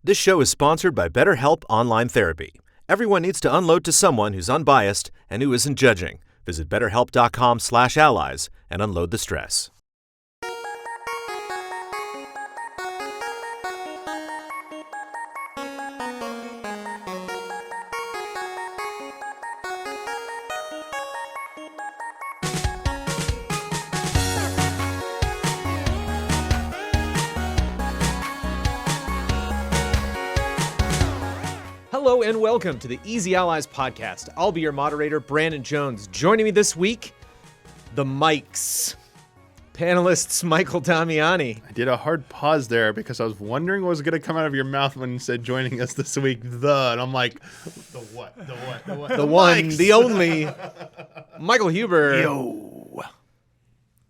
This show is sponsored by BetterHelp Online Therapy. Everyone needs to unload to someone who's unbiased and who isn't judging. Visit betterhelp.com/allies and unload the stress. Hello and welcome to the Easy Allies podcast. I'll be your moderator, Brandon Jones. Joining me this week, the Mikes. Panelists Michael Damiani. I did a hard pause there because I was wondering what was going to come out of your mouth when you said joining us this week, and I'm like, the what? The one, the only, Michael Huber. Yo.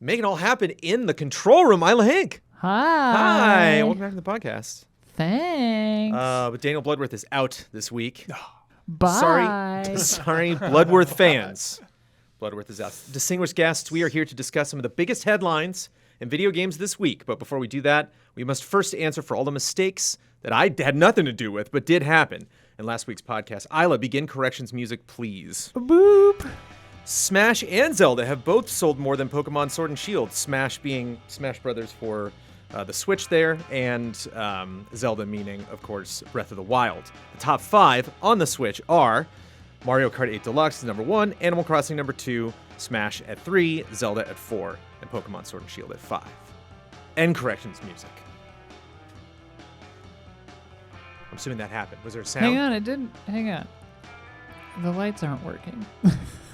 Making it all happen in the control room, Isla Hank. Hi. Welcome back to the podcast. Thanks. But Daniel Bloodworth is out this week. Bye. Sorry, Bloodworth fans. Bloodworth is out. Distinguished guests, we are here to discuss some of the biggest headlines in video games this week. But before we do that, we must first answer for all the mistakes that I had nothing to do with, but did happen in last week's podcast. Isla, begin corrections music, please. Boop. Smash and Zelda have both sold more than Pokemon Sword and Shield. Smash being Smash Brothers for the Switch there, and Zelda meaning, of course, Breath of the Wild. The top 5 on the Switch are Mario Kart 8 Deluxe is number 1, Animal Crossing number 2, Smash at 3, Zelda at 4, and Pokemon Sword and Shield at 5. End corrections music. I'm assuming that happened. Was there a sound? Hang on, it didn't. Hang on. The lights aren't working.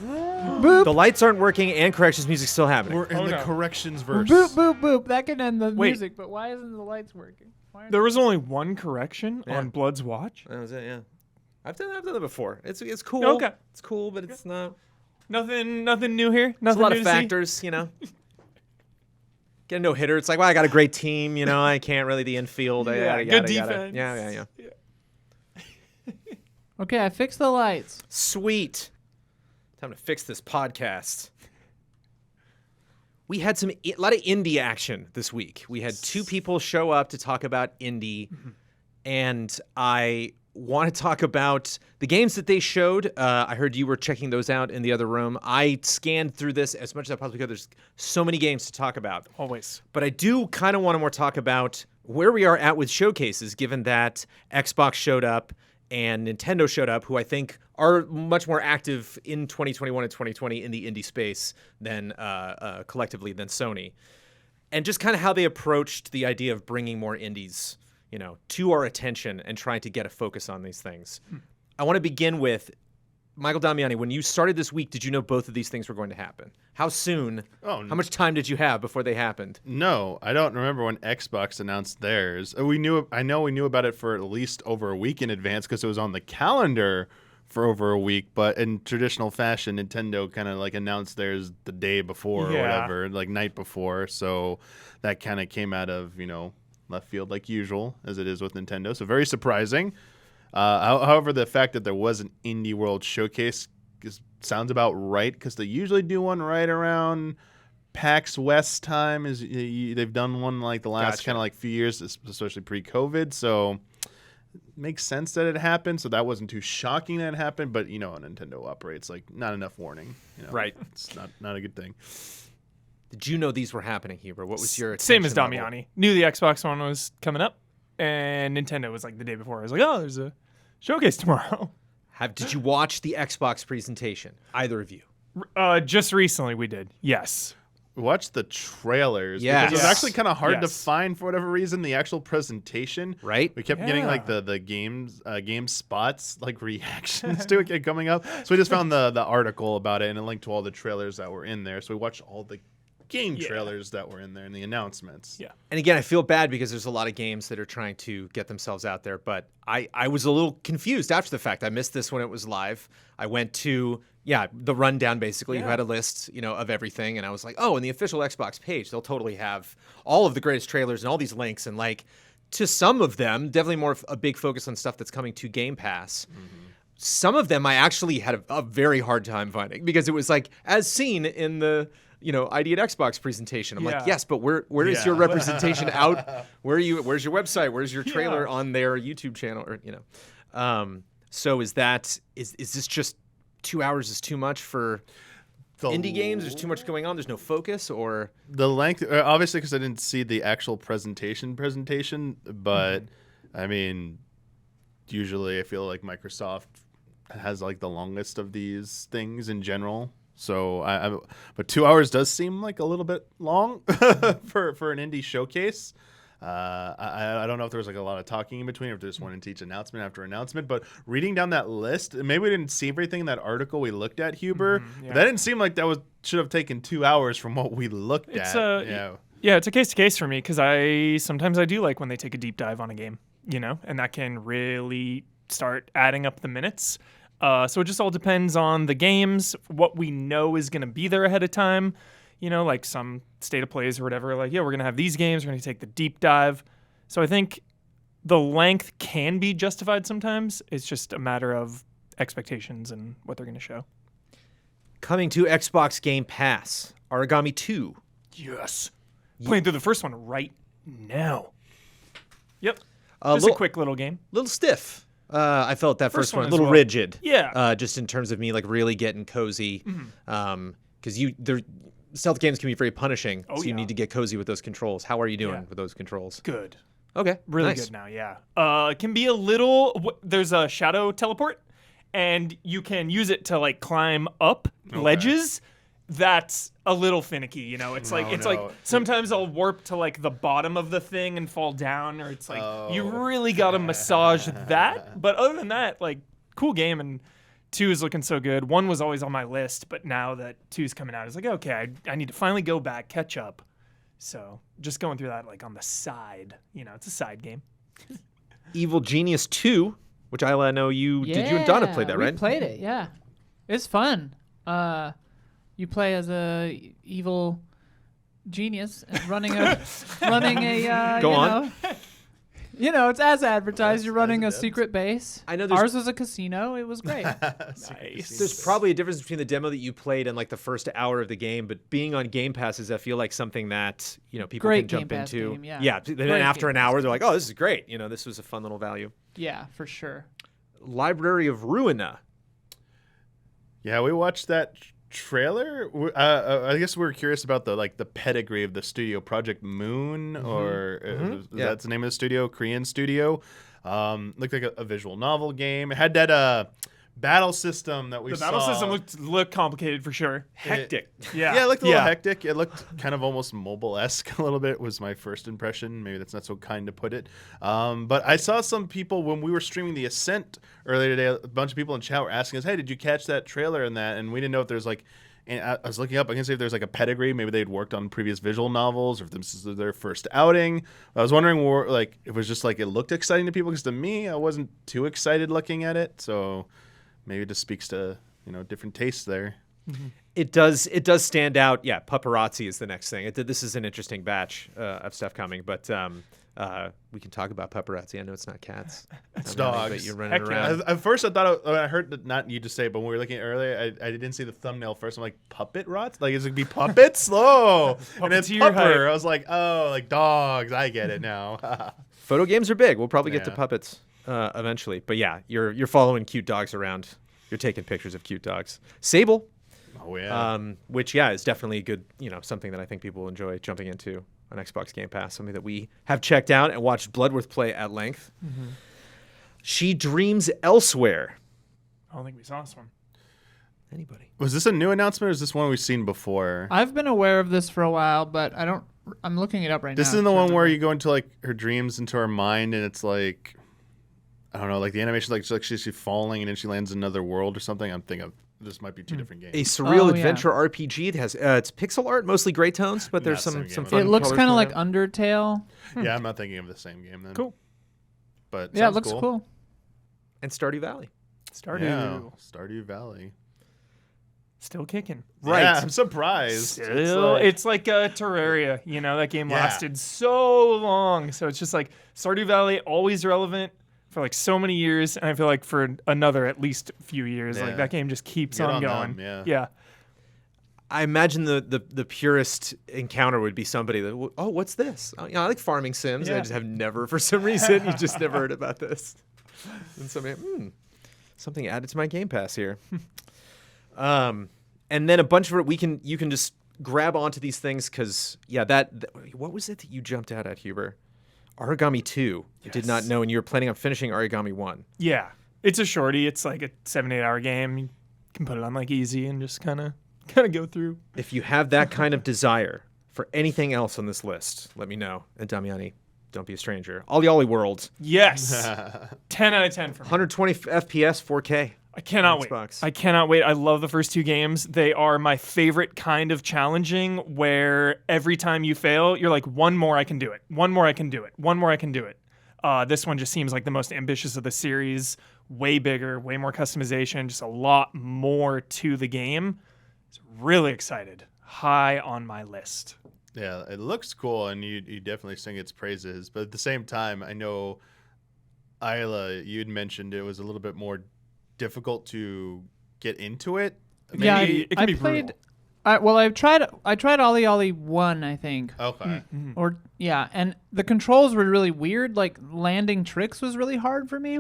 Boop. The lights aren't working and corrections music still happening. We're in the corrections verse. Boop, boop, boop. That can end the Wait. music, but why isn't the lights working? There was only one correction Yeah. on Blood's watch. That was it, yeah. I've done that before. It's cool. Okay. It's cool, but it's not. Nothing new here. There's Nothing a lot new of to see? factors, you know. Get a no-hitter. It's like, well, I got a great team, you know. I can't really the infield. I Yeah, gotta, good gotta. defense. Yeah. Okay, I fixed the lights. Sweet. Time to fix this podcast. We had a lot of indie action this week. We had 2 people show up to talk about indie, and I want to talk about the games that they showed. I heard you were checking those out in the other room. I scanned through this as much as I possibly could. There's so many games to talk about. Always. But I do kind of want to more talk about where we are at with showcases, given that Xbox showed up and Nintendo showed up, who I think are much more active in 2021 and 2020 in the indie space than collectively than Sony. And just kind of how they approached the idea of bringing more indies, you know, to our attention and trying to get a focus on these things. I want to begin with Michael Damiani. When you started this week, did you know both of these things were going to happen? How soon? Oh, How much time did you have before they happened? No, I don't remember when Xbox announced theirs. I know we knew about it for at least over a week in advance because it was on the calendar for over a week. But in traditional fashion, Nintendo kind of like announced theirs the day before or Yeah. whatever, like night before. So that kind of came out of, left field like usual, as it is with Nintendo. So very surprising. However, the fact that there was an Indie World Showcase sounds about right because they usually do one right around PAX West time. They've done one like the last kind of like few years, especially pre-COVID. So it makes sense that it happened. So that wasn't too shocking that it happened. But how Nintendo operates, like not enough warning. Right. It's not a good thing. Did you know these were happening, Huber? What was your Same as attention level? Damiani. Knew the Xbox One was coming up, and Nintendo was like the day before. I was like, oh, there's a showcase tomorrow. Did you watch the Xbox presentation? Either of you? Just recently we did. Yes. We watched the trailers. Yes. Because it was actually kind of hard to Yes. find for whatever reason the actual presentation. Right? We kept getting like the game spots like reactions to it coming up. So we just found the article about it and a link to all the trailers that were in there. So we watched all the game trailers that were in there and the announcements. Yeah. And again, I feel bad because there's a lot of games that are trying to get themselves out there, but I was a little confused after the fact. I missed this when it was live. I went to the rundown basically. You had a list, of everything, and I was like, oh, in the official Xbox page, they'll totally have all of the greatest trailers and all these links, and like to some of them, definitely more of a big focus on stuff that's coming to Game Pass. Some of them I actually had a very hard time finding because it was like as seen in the ID at Xbox presentation. I'm like, Yeah. yes, but where is your representation out? Where's your website? Where's your trailer on their YouTube channel? Or so is this just 2 hours is too much for indie games? There's too much going on. There's no focus, or the length, obviously, because I didn't see the actual presentation. But I mean, usually I feel like Microsoft has like the longest of these things in general. So, but 2 hours does seem like a little bit long for an indie showcase. I don't know if there was like a lot of talking in between, or if they just went into each announcement after announcement. But reading down that list, maybe we didn't see everything in that article we looked at, Huber. But that didn't seem like should have taken 2 hours from what we looked at. Yeah, it's a case to case for me because sometimes I do like when they take a deep dive on a game, and that can really start adding up the minutes. So it just all depends on the games, what we know is going to be there ahead of time. Like some state of plays or whatever, like, yeah, we're going to have these games, we're going to take the deep dive. So I think the length can be justified sometimes. It's just a matter of expectations and what they're going to show. coming to Xbox Game Pass, Origami 2. Yes. Playing through the first one right now. Yep. Just a quick little game. Little stiff. I felt that first one a as little well. rigid. Yeah. Just in terms of me like really getting cozy. Because stealth games can be very punishing, so you need to get cozy with those controls. How are you doing with those controls? Good. Okay, Really nice. good now, yeah. It can be a little... There's a shadow teleport, and you can use it to, like, climb up ledges. That's a little finicky, you know? It's like sometimes I'll warp to, like, the bottom of the thing and fall down, or it's like, you really got to massage that. But other than that, like, cool game, and 2 is looking so good. 1 was always on my list, but now that 2's coming out, it's like, okay, I need to finally go back, catch up. So just going through that like on the side, you know, it's a side game. Evil Genius 2, which I know you did. You and Donna played that, right? We played it, yeah. It's fun. You play as a evil genius running a Go on. You know, it's as advertised. You're running a secret base. I know ours was a casino. It was great. Nice. There's probably a difference between the demo that you played and like the first hour of the game, but being on Game Pass is, I feel like, something that, you know, people Great can jump Game Pass into. game, yeah. Then Great after Game an Pass hour, they're like, oh, this is great. You know, this was a fun little value. Yeah, for sure. Library of Ruina. Yeah, we watched that trailer. I guess we were curious about the pedigree of the studio, Project Moon, or that's the name of the studio, Korean studio. Looked like a visual novel game. It had that battle system that we saw. The battle system looked complicated for sure. Hectic. Yeah, it looked a little hectic. It looked kind of almost mobile-esque a little bit, was my first impression. Maybe that's not so kind to put it. But I saw some people, when we were streaming The Ascent earlier today, a bunch of people in chat were asking us, hey, did you catch that trailer and that? And we didn't know if there's like, and I was looking up, I can see if there's like a pedigree. Maybe they'd worked on previous visual novels, or if this is their first outing. I was wondering if it was just like it looked exciting to people, because to me, I wasn't too excited looking at it. So maybe it just speaks to, you know, different tastes there. Mm-hmm. It does stand out. Yeah, paparazzi is the next thing. This is an interesting batch of stuff coming, but we can talk about paparazzi. I know it's not cats. It's dogs. But you're running around. At first, I thought I heard that, not you just say, but when we were looking at earlier, I didn't see the thumbnail first. I'm like, puppet rots? Like, is it gonna be puppets? Slow. And it's Puppeteer pupper. hype. I was like, oh, like dogs. I get it now. Photo games are big. We'll probably get to Yeah. puppets eventually. But yeah, you're following cute dogs around. You're taking pictures of cute dogs. Sable. Oh yeah. Which is definitely a good, you know, something that I think people will enjoy jumping into on Xbox Game Pass. Something that we have checked out and watched Bloodworth play at length. Mm-hmm. She Dreams Elsewhere. I don't think we saw this one. Anybody? Was this a new announcement, or is this one we've seen before? I've been aware of this for a while, but I'm looking it up right now. This isn't the one where you go into like her dreams into her mind, and it's like, I don't know, like the animation, like she's falling and then she lands in another world or something. I'm thinking this might be two different games. A surreal yeah. adventure RPG. It has it's pixel art, mostly gray tones, but there's Not some the same some game. fun. It looks colors kind of going like on. Undertale. Yeah, I'm not thinking of the same game then. Cool. But Yeah, it sounds looks cool. And Stardew Valley. Stardew. Yeah, Stardew Valley. Still kicking. Right. Yeah, I'm surprised. Still, it's like Terraria. You know, that game Yeah. lasted so long. So it's just like Stardew Valley, always relevant for like so many years. And I feel like for another at least few years, Yeah. like that game just keeps Good on on going. them, yeah. Yeah. I imagine the purest encounter would be somebody that, oh, what's this? Oh, I like farming sims. Yeah. I just have never, for some reason, you just never heard about this. And somebody, something added to my Game Pass here. And then a bunch of it, you can just grab onto these things because, what was it that you jumped out at, Huber? Origami 2. I did not know, and you were planning on finishing Origami 1. Yeah. It's a shorty. It's like a 7-8 hour game. You can put it on like easy and just kind of go through. If you have that kind of desire for anything else on this list, let me know. And Damiani, don't be a stranger. Ollie Ollie World. Yes. 10 out of 10 for me. 120 FPS, 4K. I cannot wait. Xbox. I cannot wait. I love the first 2 games. They are my favorite kind of challenging where every time you fail, you're like, one more, I can do it. One more, I can do it. One more, I can do it. This one just seems like the most ambitious of the series. Way bigger, way more customization, just a lot more to the game. Really excited. High on my list. Yeah, it looks cool, and you definitely sing its praises. But at the same time, I know, Isla, you'd mentioned it was a little bit more difficult to get into it. Maybe it can be played. brutal. I tried Ollie Ollie 1, I think. Okay. And the controls were really weird. Like landing tricks was really hard for me.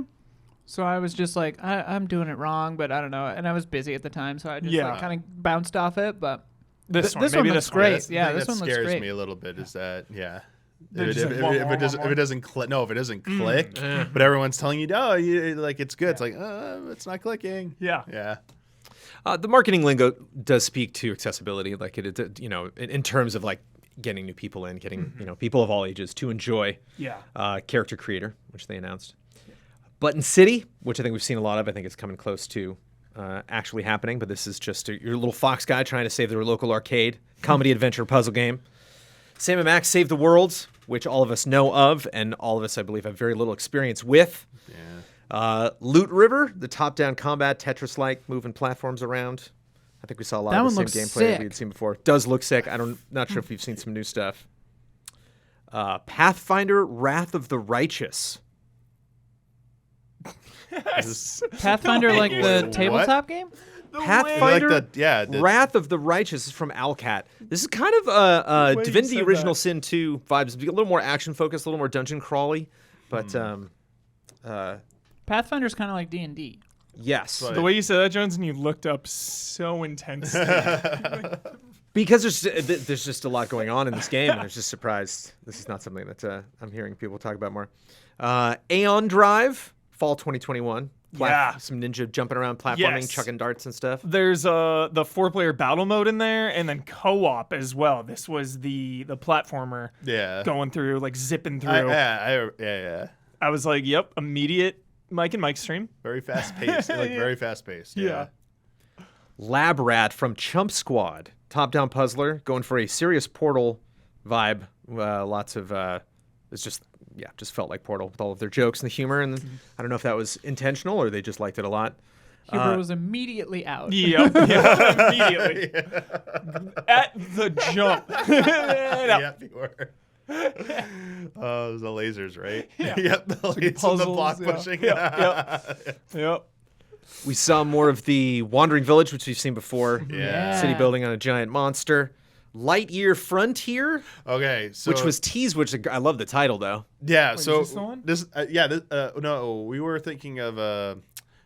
So I was just like, I'm doing it wrong, but I don't know. And I was busy at the time, so I just kind of bounced off it. But this one looks great. Yeah, this that one looks scares great. me a little bit. Is that They're If just like, if it doesn't click, if it doesn't click, but everyone's telling you, no, it's good. It's like, it's not clicking. Yeah. The marketing lingo does speak to accessibility, like in terms of like getting new people in, getting people of all ages to enjoy Character Creator, which they announced. Button City, which I think we've seen a lot of. I think it's coming close to actually happening, but this is just your little fox guy trying to save their local arcade comedy adventure puzzle game. Sam & Max Save the World, which all of us know of, and all of us, I believe, have very little experience with. Yeah. Loot River, the top-down combat Tetris-like, moving platforms around. I think we saw a lot of the same gameplay we had seen before. Does look sick. Not sure if we've seen some new stuff. Pathfinder: Wrath of the Righteous. Pathfinder, like the tabletop game? Pathfinder: Wrath of the Righteous is from Alcat. This is kind of Divinity Original Sin 2 vibes. A little more action-focused, a little more dungeon crawly. But Pathfinder's kind of like D&D. yes. The way you said that, Jones, and you looked up so intensely. Because there's just a lot going on in this game, and I was just surprised. This is not something that I'm hearing people talk about more. Aeon Drive, fall 2021. Some ninja jumping around, platforming, chucking darts and stuff. There's the 4-player battle mode in there, and then co-op as well. This was the platformer going through, like zipping through. I was like, yep, immediate Mike and Mike stream. Very fast paced. Very fast paced. Yeah. Lab Rat from Chump Squad. Top-down puzzler, going for a serious Portal vibe. Lots of it's just felt like Portal with all of their jokes and the humor. And I don't know if that was intentional or they just liked it a lot. Huber was immediately out. Yep, immediately. At the jump. Yep, you were. It was the lasers, right? Yeah. Yep, the lasers, the block pushing. Yep. We saw more of the Wandering Village, which we've seen before. Yeah. City building on a giant monster. Lightyear Frontier. Okay, so which was teased. Which I love the title though. Yeah. Wait, so is this the one? this, no, we were thinking of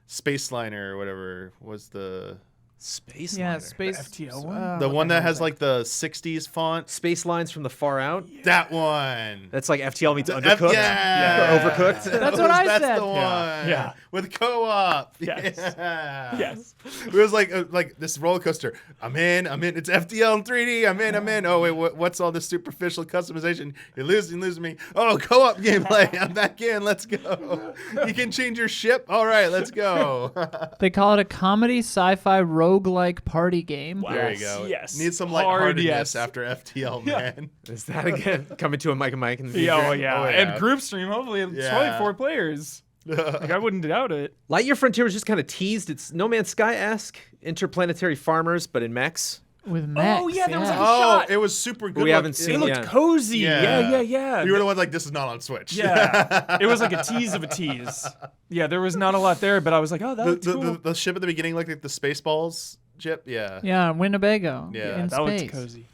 Space Liner or whatever was the Space Yeah, Liner. space. FTL one? the one that has like the 60s font. Space Lines from the Far Out. That one. That's like FTL meets Undercooked. Yeah. Or Overcooked. That's what I That's said. the one. Yeah. With co-op. Yes. Yeah. Yes. It was like this roller coaster. I'm in. It's FTL in 3D. I'm in. Oh wait, what's all this superficial customization? You're losing me. Oh, co-op gameplay. I'm back in. Let's go. You can change your ship. All right, let's go. They call it a comedy sci-fi roguelike party game. Wow. There you go. Yes. Need some Hard lightheartedness yes. after FTL, man. Is that again coming to a Mike and Mike in the future? Yeah, oh yeah. Oh, yeah. And group stream, hopefully it's Yeah. probably 4 players. Like I wouldn't doubt it. Lightyear Frontier was just kind of teased. It's No Man's Sky-esque, interplanetary farmers, but in mechs. With mechs. Oh, yeah, there was a Oh, shot. it was super good. We haven't seen It looked Yeah. cozy. Yeah. Yeah. We were the ones like, this is not on Switch. Yeah. It was like a tease of a tease. Yeah, there was not a lot there, but I was like, oh, that looks cool. The ship at the beginning, like the Spaceballs Chip? Yeah. Yeah, Winnebago. Yeah, in that looks space. cozy.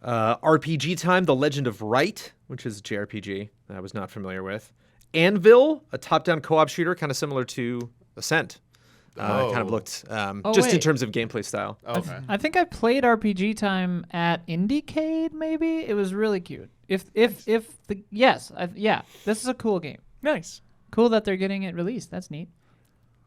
RPG Time: The Legend of Right, which is a JRPG that I was not familiar with. Anvil, a top-down co-op shooter, kind of similar to Ascent. Kind of looked just in wait. terthis of gameplay style. Okay. I think I played RPG Time at Indiecade. Maybe it was really cute. This is a cool game. Nice. Cool that they're getting it released. That's neat.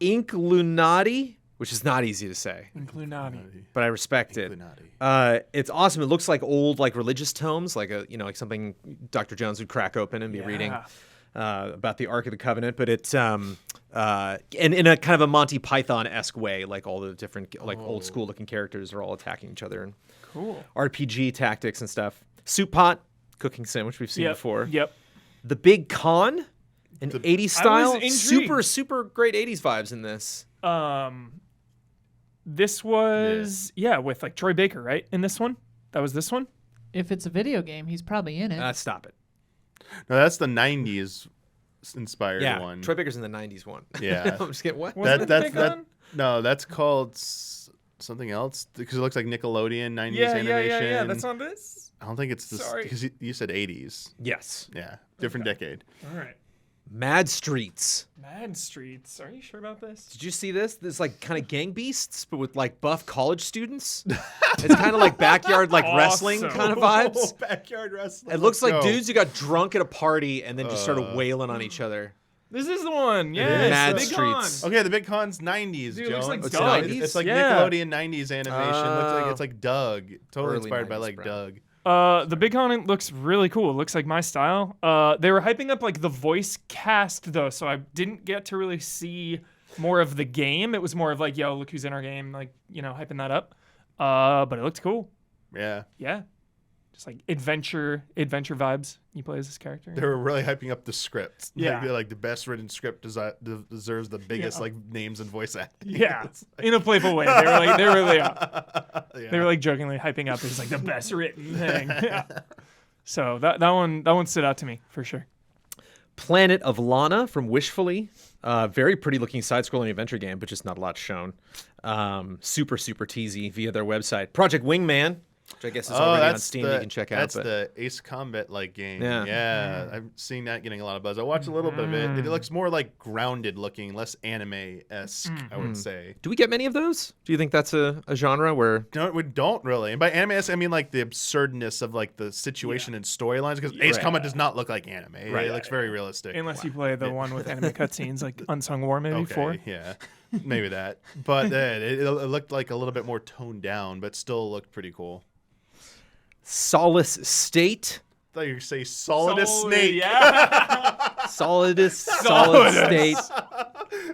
Ink Lunati, which is not easy to say, Inclunati. but I respect it. Illuminati. It's awesome. It looks like old religious tomes, like like something Dr. Jones would crack open and be reading about the Ark of the Covenant. But it's and in a kind of a Monty Python-esque way, like all the different old school looking characters are all attacking each other and Cool. RPG tactics and stuff. Soup Pot, cooking sim, which we've seen before. Yep. The Big Con, an 80s style, intrigued. super great 80s vibes in this. This was with like Troy Baker, right? In this one, that was this one. If it's a video game, he's probably in it. Stop it. No, that's the 90s inspired Yeah, one. Troy Baker's in the 90s one. Yeah. I'm just kidding. What? No, that's called something else because it looks like Nickelodeon 90s animation. Yeah. That's on this. I don't think it's this Sorry. because you said 80s. Yes. Yeah, different decade. All right. Mad Streets. Mad Streets. Are you sure about this? Did you see this? This like kind of gang beasts, but with like buff college students. It's kind of like backyard wrestling Awesome. kind of vibes. Backyard wrestling. It looks like dudes who got drunk at a party and then just started wailing on each other. This is the one. Yeah. Mad Big Streets. Con. Okay, the Big Con's 90s, Dude, it Jones. looks like It's Doug. 90s? It's like Yeah. Nickelodeon 90s animation. Looks like it's like Doug. Totally Early inspired by 90s, like bro. Doug. The Big Con looks really cool. It looks like my style. They were hyping up like the voice cast though, so I didn't get to really see more of the game. It was more of like, yo, look who's in our game, like, hyping that up. But it looked cool. Yeah. Yeah. Just like adventure vibes. You play as this character. They were really hyping up the script. Yeah. Like the best written script deserves the biggest like names and voice acting. Yeah, in a playful way. They were like jokingly hyping up as like the best written thing. Yeah. So that one stood out to me for sure. Planet of Lana from Wishfully. Very pretty looking side-scrolling adventure game, but just not a lot shown. Super teasy via their website. Project Wingman, which I guess is already on Steam. You can check out. That's the Ace Combat like game. Yeah. Yeah. I'm seeing that getting a lot of buzz. I watched a little bit of it. It looks more like grounded looking, less anime-esque, I would say. Do we get many of those? Do you think that's a genre where... No, we don't really. And by anime-esque, I mean like the absurdness of like the situation and storylines. Because Ace Combat does not look like anime. It looks very realistic. Unless you play the one with anime cutscenes, like Unsung War, maybe Okay, 4. yeah, maybe that. But it looked like a little bit more toned down, but still looked pretty cool. Solace State. I thought you were going to say Solidus Snake. Yeah. Solid State.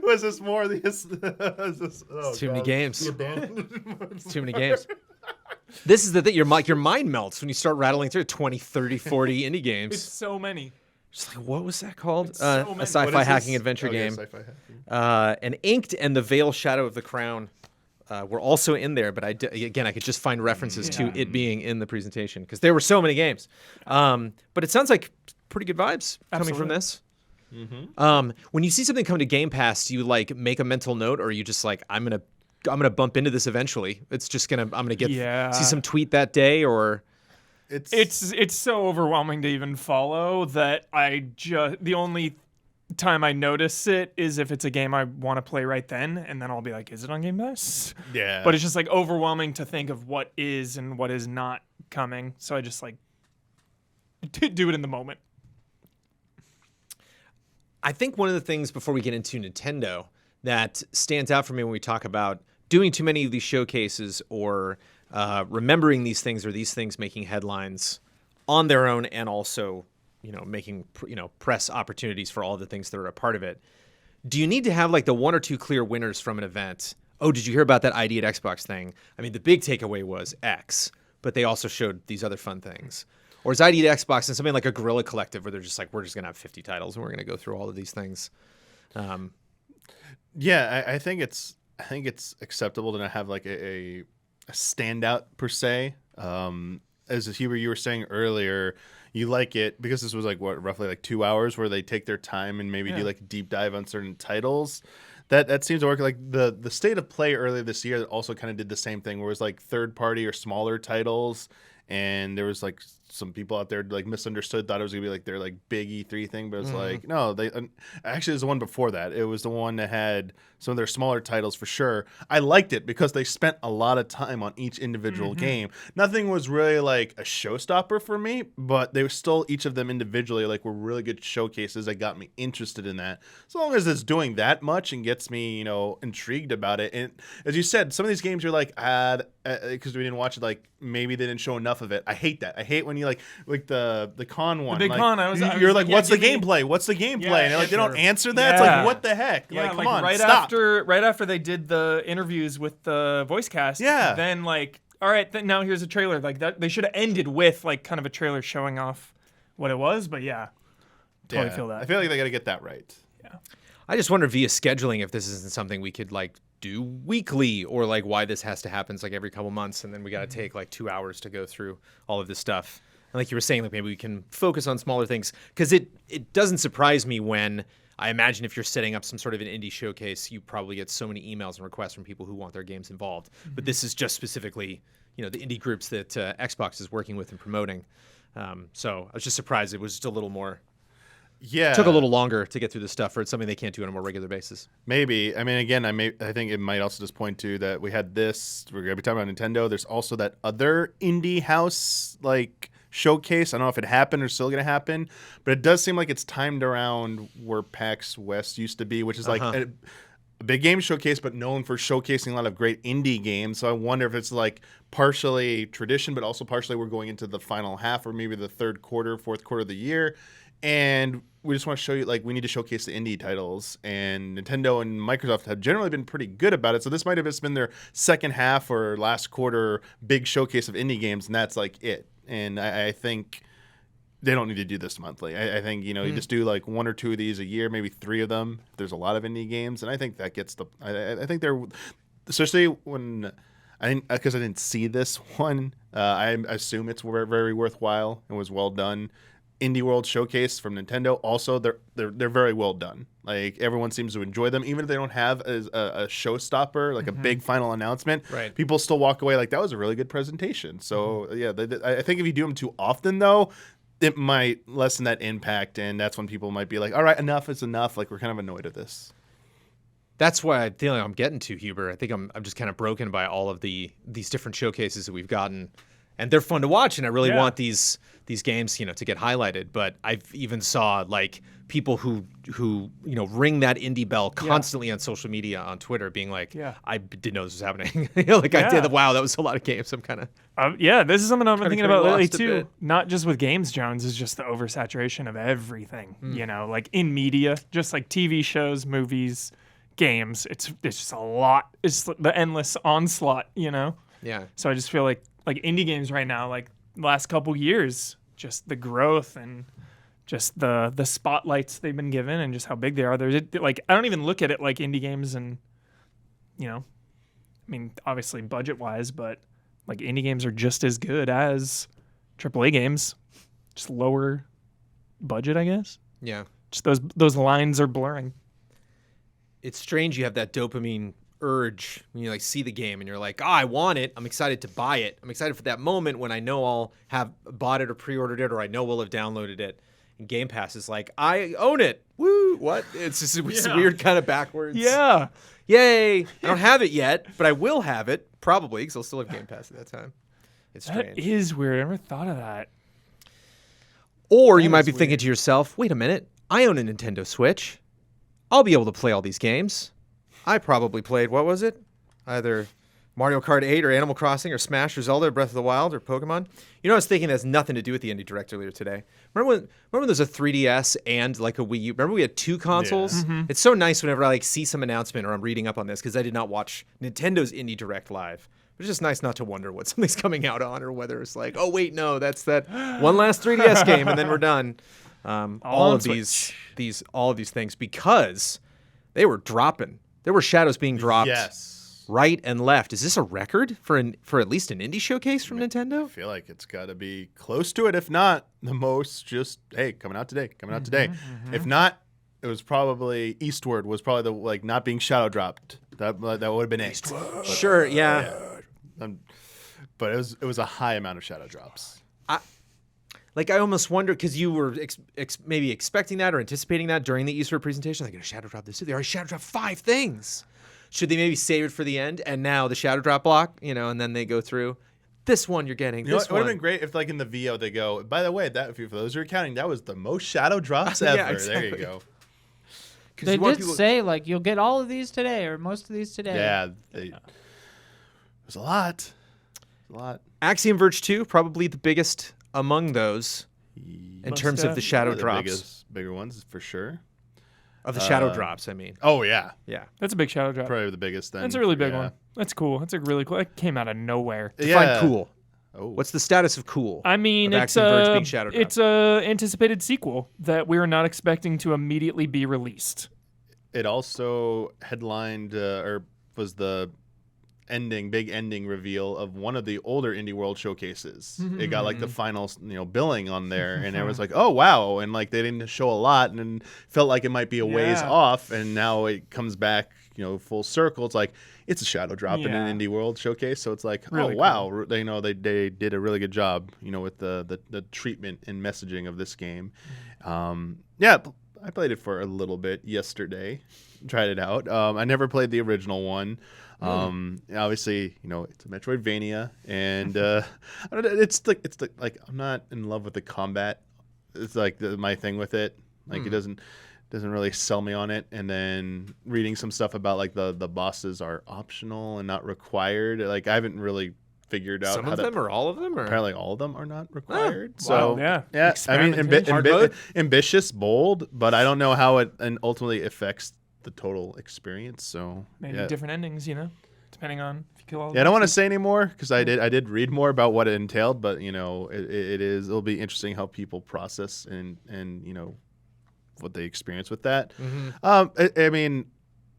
Was this more of this? It's too many games. It's too many games. This is the thing. Your mind melts when you start rattling through 20, 30, 40 indie It's games. so many. Just like, what was that called? so A many. sci-fi What is hacking this? adventure Okay, game. sci-fi hacking. And Inked and the Veil Shadow of the Crown were also in there, but again, I could just find references to it being in the presentation because there were so many games. But it sounds like pretty good vibes coming from this. When you see something come to Game Pass, do you like make a mental note, or are you just like, I'm gonna bump into this eventually? It's just I'm gonna see some tweet that day, or It's so overwhelming to even follow that the only time I notice it is if it's a game I want to play right then, and then I'll be like, is it on Game Pass? Yeah. But it's just like overwhelming to think of what is and what is not coming. So I just like do it in the moment. I think one of the things before we get into Nintendo that stands out for me when we talk about doing too many of these showcases or remembering these things or these things making headlines on their own and also making press opportunities for all the things that are a part of it. Do you need to have like the one or two clear winners from an event? Oh, did you hear about that ID at Xbox thing? I mean, the big takeaway was X, but they also showed these other fun things. Or is ID at Xbox and something like a Guerrilla Collective where they're just like, we're just going to have 50 titles and we're going to go through all of these things? Yeah, I think it's acceptable to not have like a standout per se. as Huber, you were saying earlier, you like it because this was like roughly like 2 hours where they take their time and maybe do like a deep dive on certain titles. That seems to work. Like the state of play earlier this year also kind of did the same thing, where it was like third party or smaller titles, and there was like some people out there like misunderstood, thought it was gonna be like their like big E3 thing, but it's like no, they actually it was the one before that. It was the one that had some of their smaller titles for sure. I liked it because they spent a lot of time on each individual game. Nothing was really like a showstopper for me, but they were still each of them individually like were really good showcases that got me interested in that. As long as it's doing that much and gets me, you know, intrigued about it. And as you said, some of these games you're like, because we didn't watch it, like maybe they didn't show enough of it. I hate that. I hate when you like the con one. The big like, con. You're like, what's the gameplay? What's the gameplay? And like, they don't answer that. It's like, what the heck? Yeah, like, come on, stop. stop. Right after they did the interviews with the voice cast, then like, all right, now here's a trailer. Like that, they should have ended with like kind of a trailer showing off what it was. But totally feel that. I feel like they got to get that right. Yeah. I just wonder via scheduling if this isn't something we could like do weekly, or like why this has to happen. It's like every couple months, and then we got to take like 2 hours to go through all of this stuff. And like you were saying, like maybe we can focus on smaller things, because it doesn't surprise me when I imagine if you're setting up some sort of an indie showcase, you probably get so many emails and requests from people who want their games involved. But this is just specifically, you know, the indie groups that Xbox is working with and promoting. So I was just surprised it was just a little more. Yeah, it took a little longer to get through this stuff, or it's something they can't do on a more regular basis. Maybe. I mean, again, I think it might also just point to that we had this. We're gonna be talking about Nintendo. There's also that other indie house like showcase. I don't know if it happened or still gonna happen, but it does seem like it's timed around where PAX West used to be, which is like a big game showcase, but known for showcasing a lot of great indie games. So I wonder if it's like partially tradition, but also partially we're going into the final half or maybe the fourth quarter of the year. And we just want to show you, like, we need to showcase the indie titles. And Nintendo and Microsoft have generally been pretty good about it. So this might have just been their second half or last quarter big showcase of indie games, and that's like it. And I think they don't need to do this monthly. I think, you know, you just do like 1 or 2 of these a year, maybe 3 of them. If there's a lot of indie games, and I think that gets the. I think they're, especially when because I didn't see this one. I assume it's very worthwhile and was well done. Indie World Showcase from Nintendo. Also, they're very well done. Like, everyone seems to enjoy them, even if they don't have a showstopper, like a big final announcement. Right. People still walk away like that was a really good presentation. So I think if you do them too often, though, it might lessen that impact, and that's when people might be like, all right, enough is enough. Like, we're kind of annoyed at this. That's why I feel like I'm getting to, Huber. I think I'm just kind of broken by all of these different showcases that we've gotten, and they're fun to watch. And I really want these games, you know, to get highlighted. But I've even saw like people who you know ring that indie bell constantly on social media, on Twitter, being like, I didn't know this was happening. I did. Wow, that was a lot of games. I'm kind of this is something I've been thinking about lately too. Not just with games, Jones, is just the oversaturation of everything. You know, like in media, just like TV shows, movies, games. It's just a lot. It's the endless onslaught. You know. Yeah. So I just feel like indie games right now, like last couple years, just the growth and just the spotlights they've been given and just how big they are. There's like, I don't even look at it like indie games, and you know, I mean, obviously budget wise, but like indie games are just as good as AAA games, just lower budget, I guess. Yeah. Just those lines are blurring. It's strange you have that dopamine urge when you like see the game and you're like, I want it. I'm excited to buy it. I'm excited for that moment when I know I'll have bought it or pre-ordered it, or I know we'll have downloaded it. And Game Pass is like, I own it. Woo! What? It's just it's weird kind of backwards. Yeah. Yay! I don't have it yet, but I will have it probably because I'll still have Game Pass at that time. It's strange. That is weird. I never thought of that. Or you might be thinking to yourself, wait a minute. I own a Nintendo Switch. I'll be able to play all these games. I probably played, what was it? Either Mario Kart 8 or Animal Crossing or Smash or Zelda or Breath of the Wild or Pokemon. You know, I was thinking that has nothing to do with the Indie Direct earlier today. Remember when there's a 3DS and like a Wii U? Remember we had 2 consoles? Yeah. It's so nice whenever I like see some announcement or I'm reading up on this, because I did not watch Nintendo's Indie Direct live. But it's just nice not to wonder what something's coming out on, or whether it's like, oh wait, no, that's that one last 3DS game and then we're done. All of these things, because they were dropping. There were shadows being dropped right and left. Is this a record for at least an indie showcase from Nintendo? I feel like it's got to be close to it, if not the most. Just hey, coming out today. If not, it was probably Eastward was probably the not being shadow dropped. That would have been it. Sure, yeah. But it was a high amount of shadow drops. I almost wonder, because you were maybe expecting that or anticipating that during the Eastward presentation. They're going to shadow drop this. They already shadow dropped 5 things. Should they maybe save it for the end? And now the shadow drop block, and then they go through. This one you're getting. It would have been great if, in the VO, they go, by the way, that for those who are counting, that was the most shadow drops ever. Yeah, exactly. There you go. They did say, you'll get all of these today or most of these today. Yeah. It was a lot. Axiom Verge 2, probably the biggest among those in terms of the shadow drops. Bigger ones, for sure. Of the shadow drops, I mean. Oh, yeah. Yeah. That's a big shadow drop. Probably the biggest thing. That's a really big one. That's cool. That's a really cool. It came out of nowhere. Define cool. Oh. What's the status of cool? I mean, it's a anticipated sequel that we are not expecting to immediately be released. It also headlined or was the big ending reveal of one of the older Indie World showcases. It got the final, billing on there, and it was like, oh wow, and they didn't show a lot, and felt like it might be a ways off, and now it comes back, full circle. It's it's a shadow drop in an Indie World showcase, so it's really wow, cool. They did a really good job, with the treatment and messaging of this game. I played it for a little bit yesterday, tried it out. I never played the original one. Obviously, it's a Metroidvania, and it's I'm not in love with the combat. It's my thing with it. It doesn't really sell me on it. And then reading some stuff about the bosses are optional and not required. I haven't really figured out some of them or all of them, or apparently all of them are not required. Wow, yeah. I mean, ambitious, bold, but I don't know how it ultimately affects the total experience. So maybe different endings, depending on if you kill all. Yeah, I don't want to say any more because I did read more about what it entailed, but it'll be interesting how people process and what they experience with that. I mean,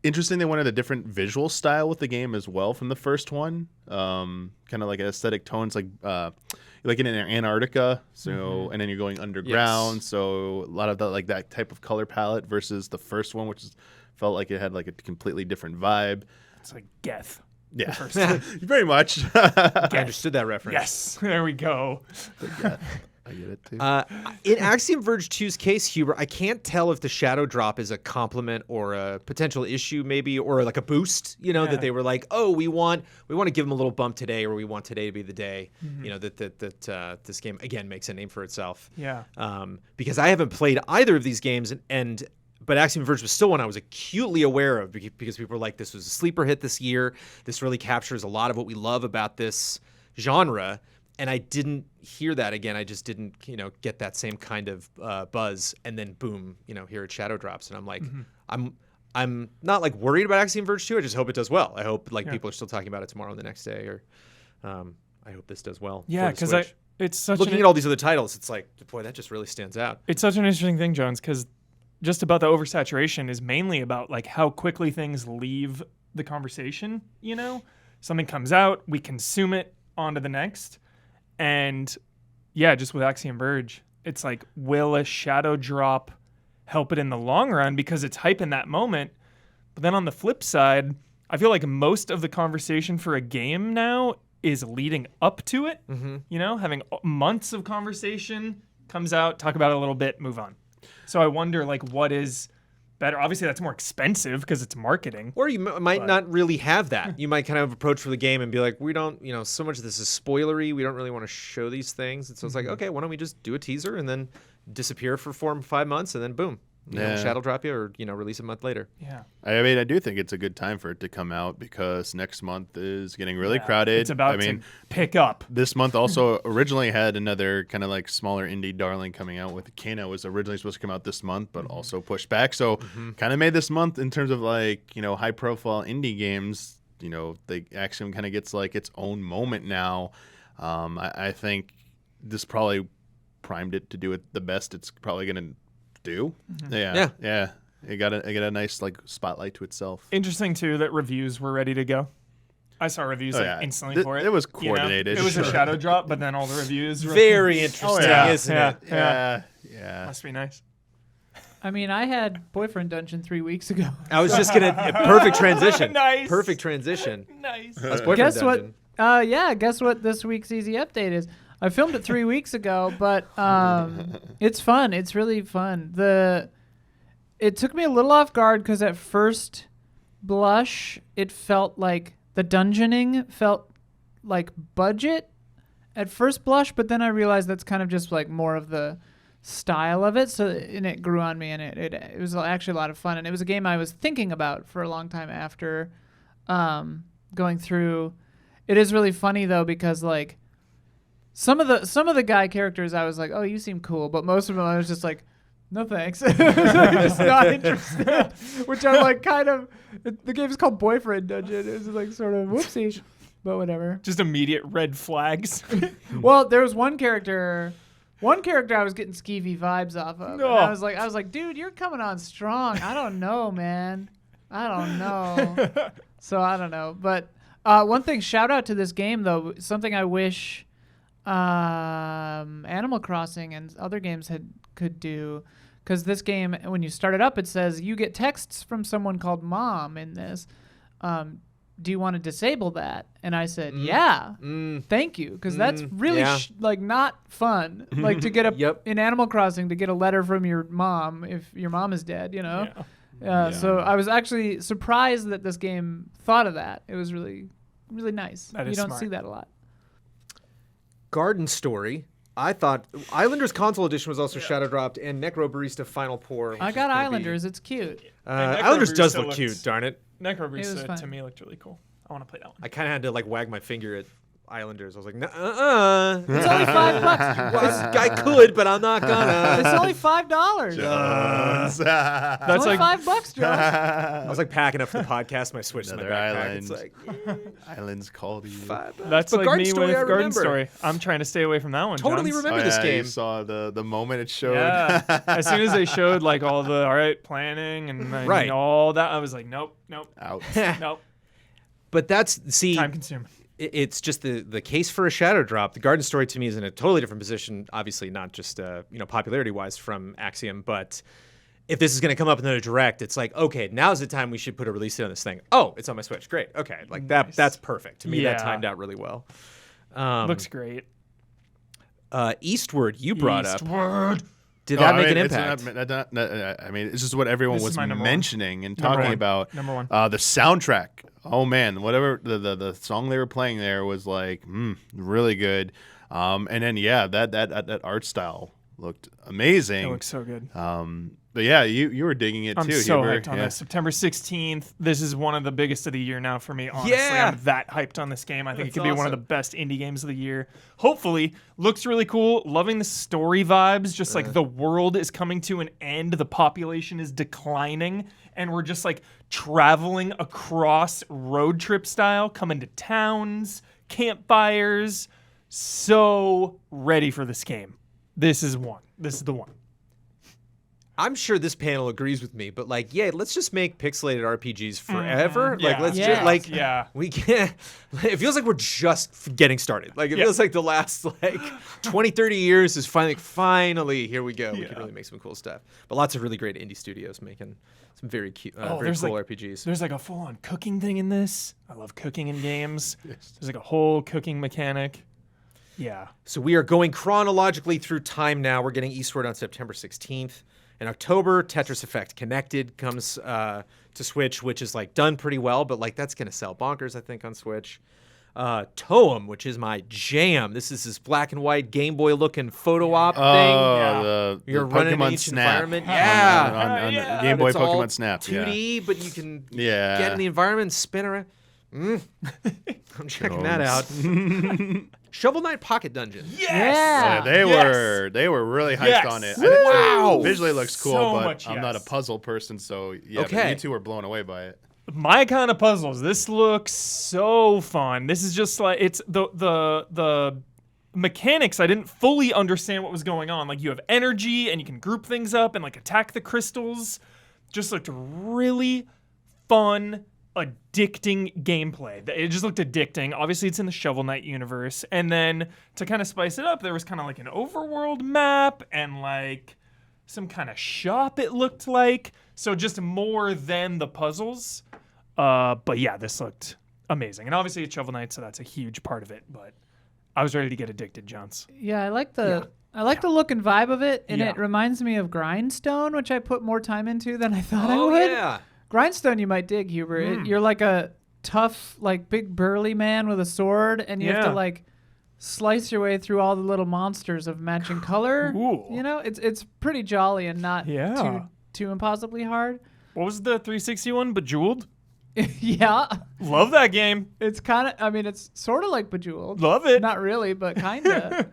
interesting they wanted a different visual style with the game as well from the first one. Kind of aesthetic tones, like in Antarctica. So and then you're going underground. Yes. So a lot of that type of color palette versus the first one, which felt like it had a completely different vibe. It's like Geth. Yeah, very much. I understood that reference. Yes, there we go. I get it too. In Axiom Verge 2's case, Huber, I can't tell if the shadow drop is a compliment or a potential issue, maybe, or a boost. That they were oh, we want to give them a little bump today, or we want today to be the day. That this game again makes a name for itself. Yeah. Because I haven't played either of these games, but Axiom Verge was still one I was acutely aware of because people were like, this was a sleeper hit this year. This really captures a lot of what we love about this genre. And I didn't hear that again. I just didn't, get that same kind of buzz. And then boom, here it shadow drops. And I'm like, I'm not worried about Axiom Verge 2. I just hope it does well. I hope people are still talking about it tomorrow and the next day, or I hope this does well. Yeah, because it's such looking at all these other titles, it's boy, that just really stands out. It's such an interesting thing, Jones, because just about the oversaturation is mainly about how quickly things leave the conversation. Something comes out, we consume it, on to the next. And yeah, just with Axiom Verge, it's will a shadow drop help it in the long run because it's hype in that moment? But then on the flip side, I feel like most of the conversation for a game now is leading up to it. Having months of conversation, comes out, talk about it a little bit, move on. So I wonder what is better. Obviously, that's more expensive because it's marketing. Or you might not really have that. You might kind of approach for the game and be like, we don't, so much of this is spoilery. We don't really want to show these things. And so it's okay, why don't we just do a teaser and then disappear for 4 or 5 months and then boom. Shadow drop you or, release a month later. Yeah. I mean, I do think it's a good time for it to come out because next month is getting really crowded. It's about to pick up. This month also originally had another kind of smaller indie darling coming out with Kano. Was originally supposed to come out this month, but also pushed back. So kind of made this month in terms of high profile indie games, the Axiom kind of gets its own moment now. I think this probably primed it to do it the best it's probably going to do. Yeah. It got a nice spotlight to itself. Interesting too that reviews were ready to go. I saw reviews instantly for it. It was coordinated. It was a shadow drop, but then all the reviews were Very interesting, isn't it? Yeah. Must be nice. I mean, I had Boyfriend Dungeon 3 weeks ago. I was just gonna perfect transition. Nice. Perfect transition. Nice. That's Boyfriend Guess Dungeon. what? Guess what this week's Easy Update is? I filmed it 3 weeks ago, but it's fun. It's really fun. It took me a little off guard because at first blush, it felt like the dungeoning felt like budget at first blush, but then I realized that's kind of just like more of the style of it. So and it grew on me, and it was actually a lot of fun, and it was a game I was thinking about for a long time after going through. It is really funny though because like some of the guy characters I was like, oh, you seem cool, but most of them I was just like, no thanks. I'm just not interested. Which I'm like kind of. The game is called Boyfriend Dungeon. It's like sort of whoopsie, but whatever. Just immediate red flags. Well, there was one character I was getting skeevy vibes off of. No. I was like, dude, you're coming on strong. I don't know, man. I don't know. So I don't know. But one thing, shout out to this game though. Something I wish Animal Crossing and other games could do. Because this game, when you start it up, it says you get texts from someone called Mom in this. Do you want to disable that? And I said, yeah, thank you. Because that's really like not fun. Like to get in Animal Crossing to get a letter from your mom if your mom is dead, you know? Yeah. So I was actually surprised that this game thought of that. It was really, really nice. You don't see that a lot. Garden Story. I thought Islanders Console Edition was also shadow dropped, and Necro Barista Final Pour. I got Islanders. It's cute. Islanders does look cute, darn it. Necro Barista to me looked really cool. I want to play that one. I kind of had to like wag my finger at Islanders. I was like, It's only $5. Well, I could, but I'm not gonna. It's only $5. That's only like $5, Joe. I was like packing up for the podcast. My Switch in my Another backpack. island. It's like Islands called you. $5. That's But like Garden me Story, with I Garden remember. Story. I'm trying to stay away from that one. Totally Johns. remember this game. You saw the moment it showed. Yeah. As soon as they showed like all the planning and all that, I was like, nope. Out. Nope. But that's Time consuming. It's just the case for a shadow drop. The Garden Story to me is in a totally different position. Obviously, not just popularity wise from Axiom, but if this is going to come up in the direct, it's like, okay, now's the time we should put a release date on this thing. Oh, it's on my Switch. Great. Okay, like Nice. that's perfect. To me, that Yeah. timed out really well. Looks great. Eastward, you brought up. Eastward. Did that make an impact? I mean, it's just what everyone This is was my number mentioning and Number talking one. about. Number one. The soundtrack. Oh man, whatever the song they were playing there was like really good. And then that art style looked amazing. It looks so good. But yeah, you were digging it I'm too. so Huber. hyped on this. September 16th. This is one of the biggest of the year now for me. Honestly, Yeah. I'm that hyped on this game. I think That's it could be one of awesome. the best indie games of the year. Hopefully, looks really cool. Loving the story vibes. Just like the world is coming to an end, the population is declining, and we're just like traveling across road trip style, coming to towns, campfires. So ready for this game. This is one. This is the one. I'm sure this panel agrees with me, but like, yeah, let's just make pixelated RPGs forever. Yeah. Like, let's Yeah. just like, Yeah. we can't. It feels like we're just getting started. Like, it feels like the last like 20, 30 years is finally here we go. We can really make some cool stuff. But lots of really great indie studios making some very cute, very there's cool like- RPGs. There's like a full-on cooking thing in this. I love cooking in games. There's like a whole cooking mechanic. Yeah. So we are going chronologically through time now. We're getting Eastward on September 16th. In October, Tetris Effect Connected comes to Switch, which is like done pretty well, but like that's going to sell bonkers, I think, on Switch. Toem, which is my jam. This is this black and white Game Boy looking photo op thing. The You're running in Pokemon each Snap. environment. Yeah. On Game Boy It's all Pokemon Snap. 2D, but you can Yeah. get in the environment and spin around. I'm checking that out. Shovel Knight Pocket Dungeon. Yeah. They were really hyped Yes. on it. Wow. Visually looks cool, So but much I'm not a yes. puzzle person, so yeah. Okay. But you two were blown away by it. My kind of puzzles. This looks so fun. This is just like it's the mechanics. I didn't fully understand what was going on. Like you have energy and you can group things up and like attack the crystals. Just looked really fun addicting gameplay. It just looked addicting. Obviously, it's in the Shovel Knight universe. And then to kind of spice it up, there was kind of like an overworld map and like some kind of shop, it looked like. So just more than the puzzles. But yeah, this looked amazing. And obviously, it's Shovel Knight, so that's a huge part of it. But I was ready to get addicted, Jones. Yeah, I like the look and vibe of it, and Yeah. it reminds me of Grindstone, which I put more time into than I thought I would. Yeah. Grindstone you might dig, Hubert. You're like a tough, like big burly man with a sword, and you have to like slice your way through all the little monsters of matching color. Cool. You know, it's pretty jolly and not too impossibly hard. What was the 360 one? Bejeweled? Yeah. Love that game. It's kind of, I mean, it's sort of like Bejeweled. Love it. Not really, but kind of.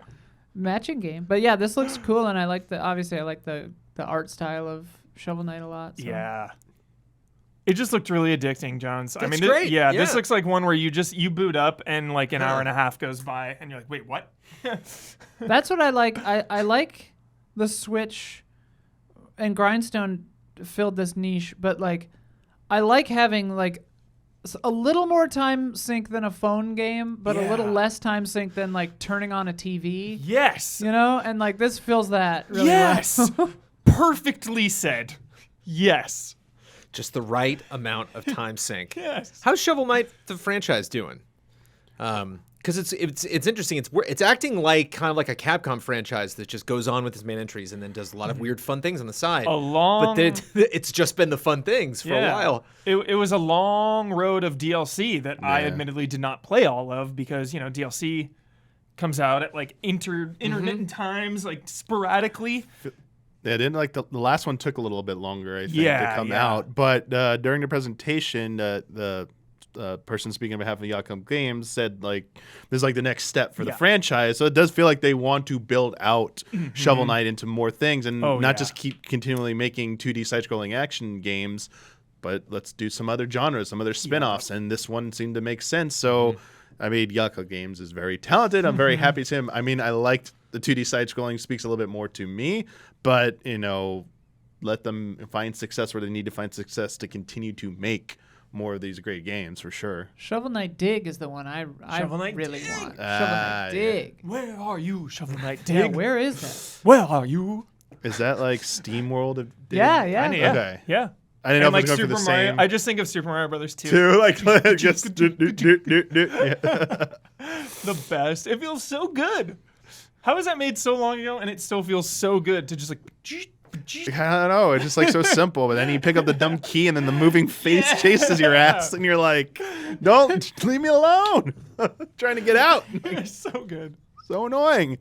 Matching game. But yeah, this looks cool, and I like the art style of Shovel Knight a lot. So. Yeah. It just looked really addicting, Jones. That's great. This looks like one where you boot up and like an hour and a half goes by and you're like, wait, what? That's what I like. I like the Switch, and Grindstone filled this niche, but like I like having like a little more time sync than a phone game, but a little less time sync than like turning on a TV. Yes. You know, and like this fills that really Yes. well. Perfectly said. Yes. Just the right amount of time sync. Yes. How's Shovel Knight the franchise doing? Because it's interesting. It's acting like kind of like a Capcom franchise that just goes on with its main entries and then does a lot of weird fun things on the side. But then it's just been the fun things for a while. It was a long road of DLC that I admittedly did not play all of because DLC comes out at like intermittent times, like sporadically. Yeah, didn't like the last one took a little bit longer, I think, to come out. But during the presentation, the person speaking on behalf of Yakuza Games said like this is like the next step for the franchise. So it does feel like they want to build out Shovel Knight into more things and not just keep continually making 2D side-scrolling action games, but let's do some other genres, some other spin-offs. And this one seemed to make sense. So I mean, Yakuza Games is very talented. I'm very happy to him. I mean, I liked the 2D side-scrolling speaks a little bit more to me, but, you know, let them find success where they need to find success to continue to make more of these great games, for sure. Shovel Knight Dig is the one I really want. Shovel Knight Dig. Where are you, Shovel Knight Dig? Yeah, where is that? Where are you? Is that like Steam World of Dig? Yeah. Okay. Yeah. I didn't know And if it was like going Super for the Mario, same. I just think of Super Mario Brothers 2. Too, like just The best. It feels so good. How was that made so long ago and it still feels so good to just like I don't know. It's just like so simple, but then you pick up the dumb key and then the moving face chases your ass and you're like, don't leave me alone. Trying to get out. it's so good. So annoying.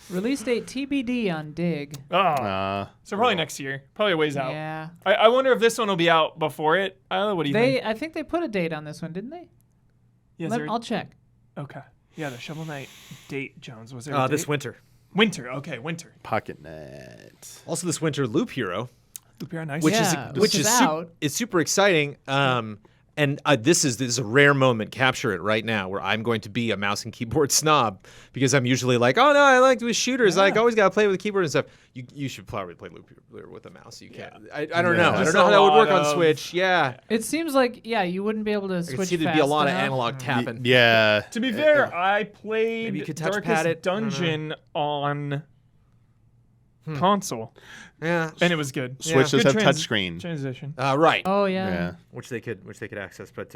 Release date TBD on Dig. Oh. So probably next year. Probably a ways out. Yeah. I wonder if this one will be out before it. What do you think? I think they put a date on this one, didn't they? Yeah, I'll check. Okay. Yeah, the Shovel Knight date, Jones. Was there a This date? winter. Winter. Okay, winter. Pocket Net. Also this winter, Loop Hero, Loop Hero, nice. which Yeah, is which is out. super exciting. And this is a rare moment. Capture it right now, where I'm going to be a mouse and keyboard snob because I'm usually like, oh no, I like with shooters. Like always got to play with a keyboard and stuff. You should probably play Loop Hero with a mouse. You can't. I don't know. I don't know how that would work on Switch. Yeah, It seems like you wouldn't be able to I switch can see there'd fast be a lot of enough. analog tapping. Yeah. To be fair, I played Maybe you could touchpad Darkest it. Dungeon on console, Yeah, and it was good. Switch Good does have touchscreen. Transition. right. Oh yeah. Yeah. Which they could access, but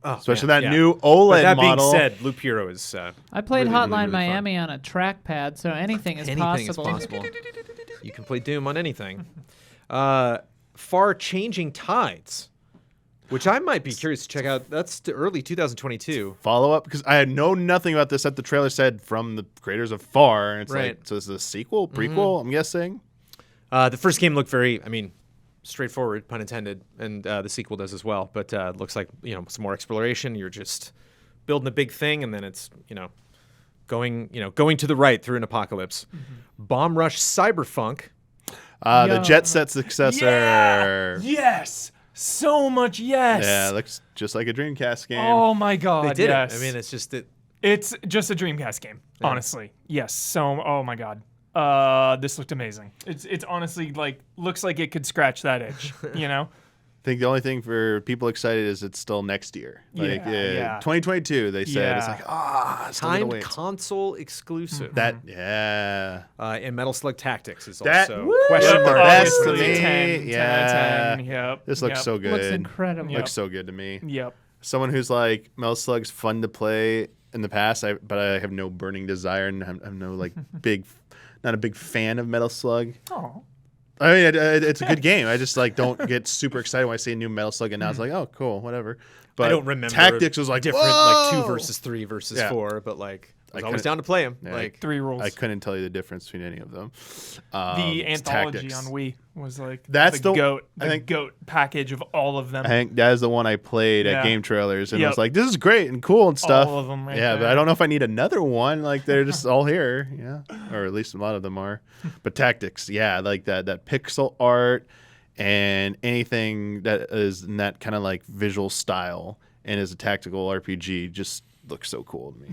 Especially man, that new OLED But that model. being said, Loop Hero is I played really, Hotline really, really Miami on a trackpad, so anything is possible. You can play Doom on anything. Far Changing Tides, which I might be curious to check out. That's early 2022. Follow up, because I know nothing about this. That the trailer said from the creators of Far. And it's Right. like, so is this a sequel, prequel, I'm guessing? The first game looked very, straightforward, pun intended, and the sequel does as well. But it looks like some more exploration. You're just building a big thing, and then it's going to the right through an apocalypse. Bomb Rush Cyberpunk. The Jet Set successor. Yeah! Yes. So much yes. Yeah, it looks just like a Dreamcast game. Oh my god. They did yes. it. It's just that. It's just a Dreamcast game, honestly. Yes. So, oh my god. This looked amazing. It's honestly like looks like it could scratch that itch, think the only thing for people excited is it's still next year. Like, Yeah. 2022, they said. It's Yeah. like, still gonna Timed wait. console exclusive. And Metal Slug Tactics is That- also Woo! question Yep, mark. that's Obviously, to me. 10 Yeah. out of 10. Yep. this looks Yep. so good. Looks incredible. Yep. Looks so good to me. Yep. Someone who's like, Metal Slug's fun to play in the past, but I have no burning desire and I'm no like not a big fan of Metal Slug. Oh. I mean, it's a good game. I just like don't get super excited when I see a new Metal Slug, and now it's like, oh, cool, whatever. But I don't remember Tactics was like different, whoa! like 2 versus 3 versus Yeah. 4, but like I was always couldn't- down to play them. Yeah, Like 3 rules. I couldn't tell you the difference between any of them. The It's anthology Tactics. on Wii was like That's the the- goat. I The think- goat package of all of them. I think that is the one I played Yeah. at Game Trailers, and Yep. was like, this is great and cool and stuff. All of them right yeah, but there. I don't know if I need another one. Like they're just all here, yeah, or at least a lot of them are. But Tactics, yeah, like that pixel art and anything that is in that kind of like visual style and is a tactical RPG just looks so cool to me.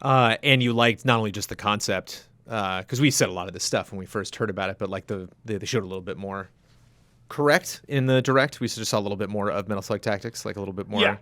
Yeah. and you liked not only just the concept, because we said a lot of this stuff when we first heard about it, but like they showed a little bit more correct in the direct. We just saw a little bit more of Metal Slug Tactics, like a little bit more. Yeah.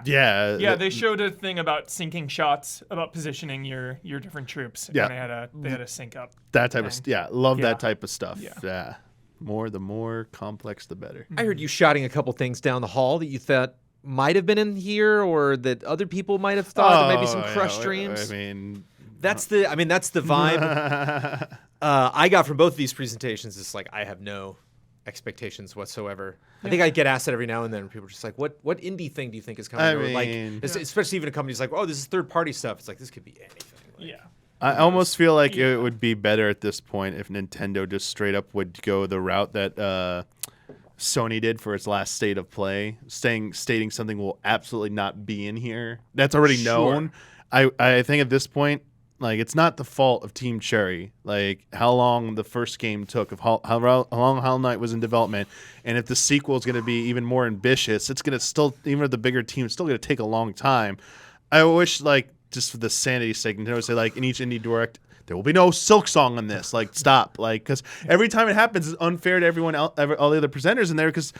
Yeah. Yeah, they showed a thing about syncing shots, about positioning your different troops. Yeah. And they had a sync up. that type of love Yeah. that type of stuff. Yeah. Yeah. The more complex, the better. I heard you shouting a couple things down the hall that you thought might have been in here, or that other people might have thought there might be some crushed dreams. I mean, That's the vibe I got from both of these presentations. Is like I have no expectations whatsoever. I think I get asked that every now and then. People are just like, "What indie thing do you think is coming?" I or like, mean- especially even a company's like, "Oh, this is third party stuff." It's like this could be anything. Like, Yeah. I almost feel like it would be better at this point if Nintendo just straight up would go the route that Sony did for its last State of Play, stating something will absolutely not be in here. That's already known. I think at this point, like it's not the fault of Team Cherry, like how long the first game took, of how long Hollow Knight was in development, and if the sequel is going to be even more ambitious, it's going to still, even with the bigger team, it's still going to take a long time. I wish, like, just for the sanity's sake, Nintendo would say, like, in each indie direct, there will be no Silk Song on this. Like, stop. Like, because every time it happens, it's unfair to everyone else, all the other presenters in there, because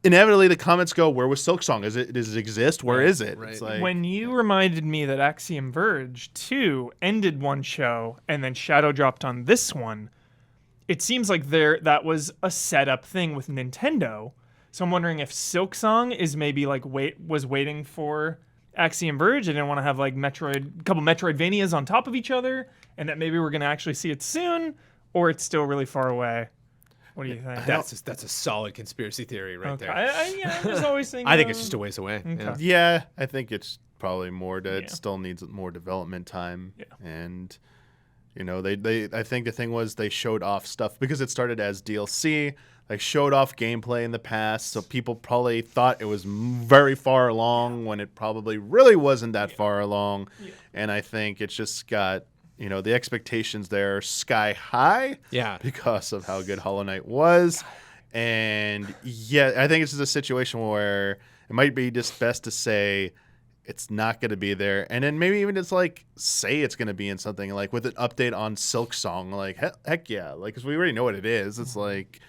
inevitably the comments go, where was Silk Song? Does it exist? Where is it? right. It's like, When you reminded me that Axiom Verge 2 ended one show and then shadow dropped on this one, it seems like that was a setup thing with Nintendo. So I'm wondering if Silk Song is maybe like was waiting for Axiom Verge. I didn't want to have like a couple Metroidvanias on top of each other, and that maybe we're going to actually see it soon, or it's still really far away. What do you think? that's a solid conspiracy theory right Okay. there. I'm just always thinking. I think it's just a ways away. Okay. Yeah. yeah, I think it's probably more that Yeah. it still needs more development time. Yeah. And, you know, I think the thing was they showed off stuff because it started as DLC. They showed off gameplay in the past, so people probably thought it was very far along when it probably really wasn't that far along. Yeah. And I think it's just got, you know, the expectations there are sky high Yeah. because of how good Hollow Knight was. And yeah, I think this is a situation where it might be just best to say it's not going to be there. And then maybe even just like say it's going to be in something like with an update on Silk Song. Like, heck yeah. Like, because we already know what it is. It's like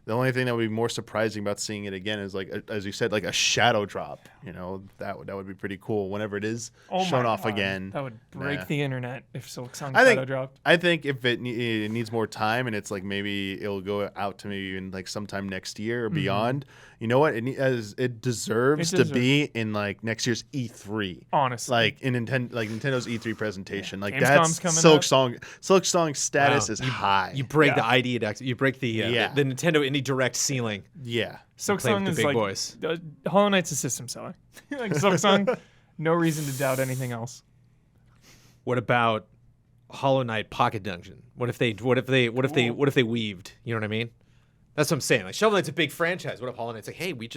the only thing that would be more surprising about seeing it again is like, as you said, like a shadow drop. You know, that would be pretty cool whenever it is shown my off God. again. That would break Yeah. the internet if Silk Song I shadow think dropped. I think if it needs more time and it's like maybe it'll go out to maybe in like sometime next year or beyond. You know what? It deserves to be in like next year's E3. Honestly. Like in Nintendo's E3 presentation. Like Gamescom's that's coming Silk up. Song. Silk Song status Wow. is high. You break Yeah. the ID, you break the Nintendo Indie Direct ceiling. yeah. Silk play with Song the is big like boys. Hollow Knight's a system seller. Like Silk Song, no reason to doubt anything else. What about Hollow Knight Pocket Dungeon? What if they weaved? You know what I mean? That's what I'm saying. Like Shovel Knight's a big franchise. What if Hollow Knight's like, hey, we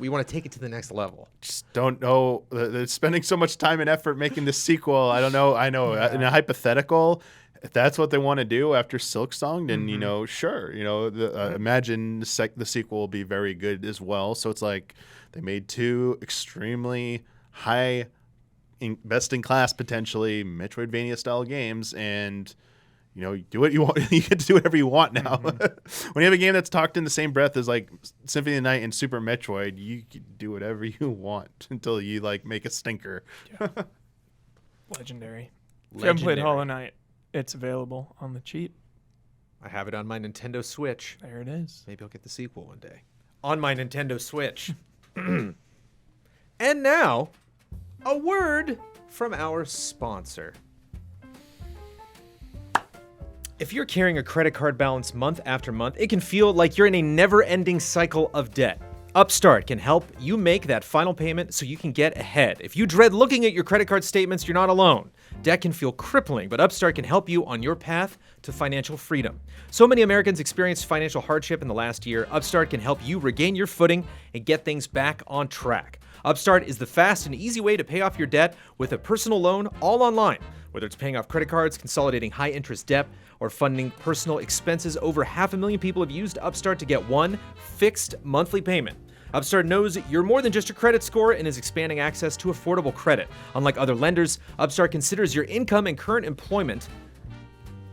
want to take it to the next level? Just don't know. They're spending so much time and effort making this sequel. I don't know. I know in a hypothetical, if that's what they want to do after Silk Song, then you know, sure. You know, imagine the sequel will be very good as well. So it's like they made two extremely best in class potentially Metroidvania style games, and do what you want. You get to do whatever you want now. When you have a game that's talked in the same breath as like Symphony of the Night and Super Metroid, you can do whatever you want until you like make a stinker. Yeah. Legendary. If you haven't played Hollow Knight, it's available on the cheap. I have it on my Nintendo Switch. There it is. Maybe I'll get the sequel one day. On my Nintendo Switch. And now, a word from our sponsor. If you're carrying a credit card balance month after month, it can feel like you're in a never-ending cycle of debt. Upstart can help you make that final payment so you can get ahead. If you dread looking at your credit card statements, you're not alone. Debt can feel crippling, but Upstart can help you on your path to financial freedom. So many Americans experienced financial hardship in the last year. Upstart can help you regain your footing and get things back on track. Upstart is the fast and easy way to pay off your debt with a personal loan all online. Whether it's paying off credit cards, consolidating high-interest debt, or funding personal expenses, over 500,000 people have used Upstart to get one fixed monthly payment. Upstart knows you're more than just a credit score and is expanding access to affordable credit. Unlike other lenders, Upstart considers your income and current employment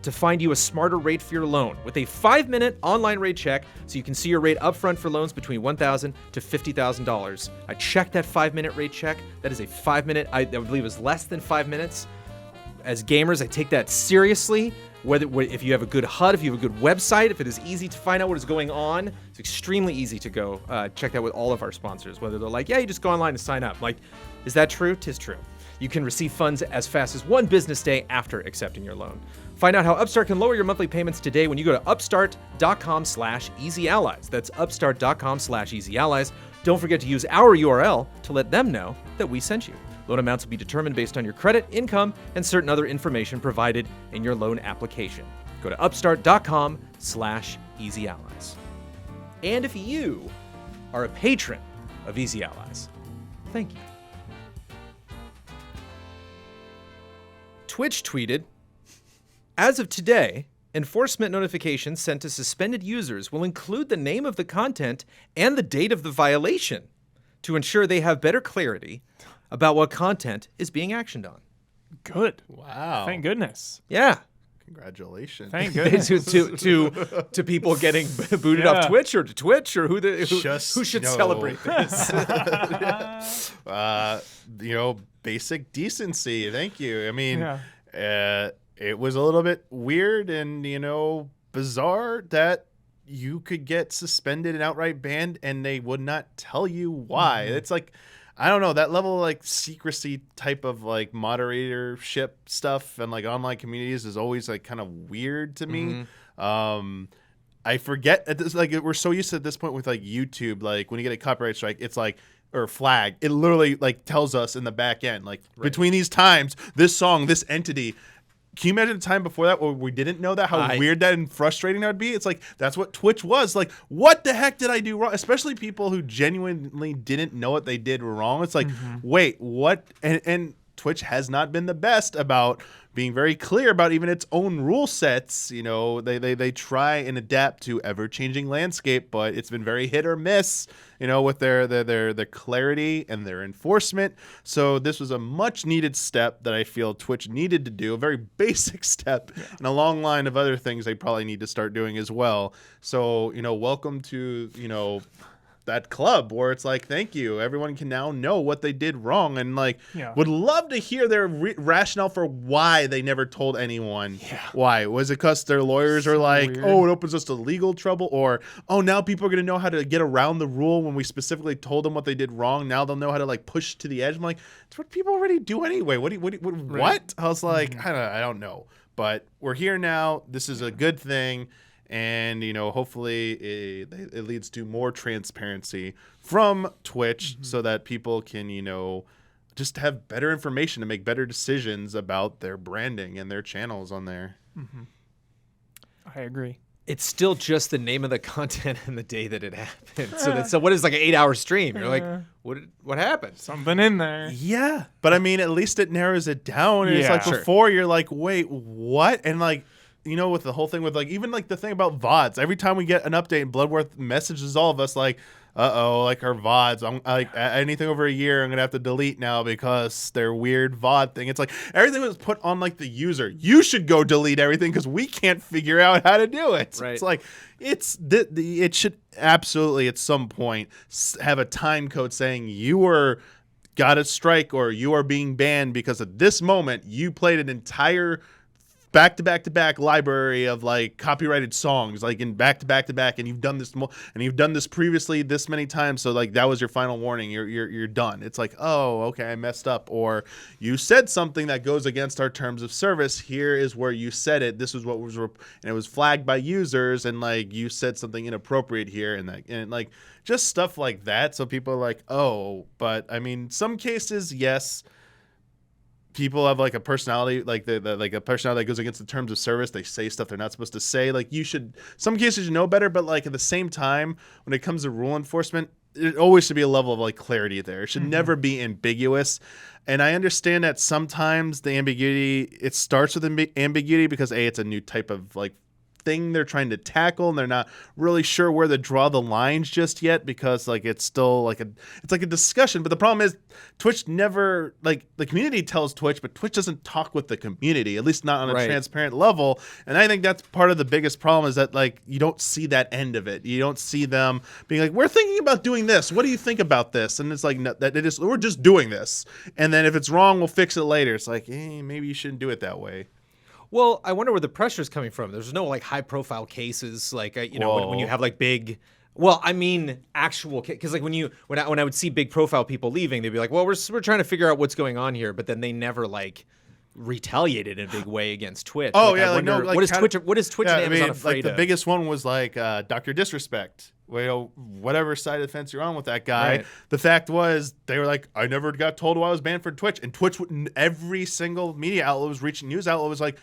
to find you a smarter rate for your loan with a 5-minute online rate check so you can see your rate upfront for loans between $1,000 to $50,000. I checked that 5-minute rate check. That is a 5-minute, I believe it was less than 5 minutes. As gamers, I take that seriously. If you have a good HUD, if you have a good website, if it is easy to find out what is going on, it's extremely easy to go check that with all of our sponsors. Whether they're like, yeah, you just go online and sign up. Like, is that true? 'Tis true. You can receive funds as fast as 1 business day after accepting your loan. Find out how Upstart can lower your monthly payments today when you go to upstart.com/easyallies. That's upstart.com/easyallies. Don't forget to use our URL to let them know that we sent you. Loan amounts will be determined based on your credit, income, and certain other information provided in your loan application. Go to upstart.com/easyallies. And if you are a patron of Easy Allies, thank you. Twitch tweeted, as of today, enforcement notifications sent to suspended users will include the name of the content and the date of the violation to ensure they have better clarity about what content is being actioned on. Good. Wow. Thank goodness. Yeah. Congratulations. Thank goodness. to people getting booted off Twitch or to Twitch or who should celebrate this? Basic decency. Thank you. I mean, it was a little bit weird and, bizarre that you could get suspended and outright banned and they would not tell you why. It's like, I don't know, that level of like secrecy type of like moderatorship stuff and like online communities is always like kind of weird to me. I forget at this, like we're so used to at this point with like YouTube, like when you get a copyright strike, it's like, or flag, it literally like tells us in the back end, like between these times, this song, this entity. Can you imagine a time before that where we didn't know that, how weird that and frustrating that would be? It's like, that's what Twitch was. Like, what the heck did I do wrong? Especially people who genuinely didn't know what they did wrong. It's like, wait, what? And Twitch has not been the best about being very clear about even its own rule sets. They try and adapt to ever-changing landscape, but it's been very hit or miss, with their clarity and their enforcement. So this was a much-needed step that I feel Twitch needed to do, a very basic step, and a long line of other things they probably need to start doing as well. So, welcome to, that club where it's like, thank you. Everyone can now know what they did wrong and would love to hear their rationale for why they never told anyone. Yeah. Why? Was it because their lawyers are like, weird. Oh, it opens us to legal trouble? Or, oh, now people are going to know how to get around the rule when we specifically told them what they did wrong. Now they'll know how to push to the edge. I'm like, it's what people already do anyway. What? I was like, I don't know. But we're here now. This is a good thing. And, hopefully it leads to more transparency from Twitch so that people can, just have better information to make better decisions about their branding and their channels on there. I agree. It's still just the name of the content and the day that it happened. So what is like an 8-hour stream? You're like, what happened? Something in there. Yeah. But I mean, at least it narrows it down. And it's like before you're like, wait, what? And with the whole thing with like even like the thing about VODs. Every time we get an update, and Bloodworth messages all of us like, like our VODs. I'm like anything over a year, I'm gonna have to delete now because they're weird VOD thing. It's like everything was put on like the user. You should go delete everything because we can't figure out how to do it. Right. It's like it should absolutely at some point have a time code saying you are got a strike or you are being banned because at this moment you played an entire back-to-back-to-back library of like copyrighted songs, like in back-to-back-to-back, and you've done this previously this many times, so like that was your final warning. You're done. It's like, oh, okay, I messed up, or you said something that goes against our terms of service. Here is where you said it. This is what was, and it was flagged by users, and like you said something inappropriate here, and like just stuff like that. So people are like, oh, but I mean, some cases, yes. People have like a personality, like like a personality that goes against the terms of service. They say stuff they're not supposed to say. Like you should, some cases you know better, but like at the same time, when it comes to rule enforcement, it always should be a level of like clarity there. It should never be ambiguous. And I understand that sometimes the ambiguity, it starts with ambiguity because it's a new type of like thing they're trying to tackle, and they're not really sure where to draw the lines just yet because like it's still like it's like a discussion. But the problem is Twitch never, like, the community tells Twitch, but Twitch doesn't talk with the community, at least not on a transparent level. And I think that's part of the biggest problem is that like you don't see that end of it. You don't see them being like, we're thinking about doing this. What do you think about this? And it's like, no, that it is, we're just doing this. And then if it's wrong, we'll fix it later. It's like, maybe you shouldn't do it that way. Well, I wonder where the pressure is coming from. There's no like high-profile cases, like when you have like big. Well, I mean, actual because like when I would see big-profile people leaving, they'd be like, "Well, we're trying to figure out what's going on here," but then they never like retaliated in a big way against Twitch. Oh like, yeah, I wonder, like, what is Twitch and Amazon afraid like of? The biggest one was like Dr. Disrespect. Well, whatever side of the fence you're on with that guy, Right. The fact was they were like, I never got told why I was banned for Twitch, and Twitch, every single media outlet was reaching, news outlet was like,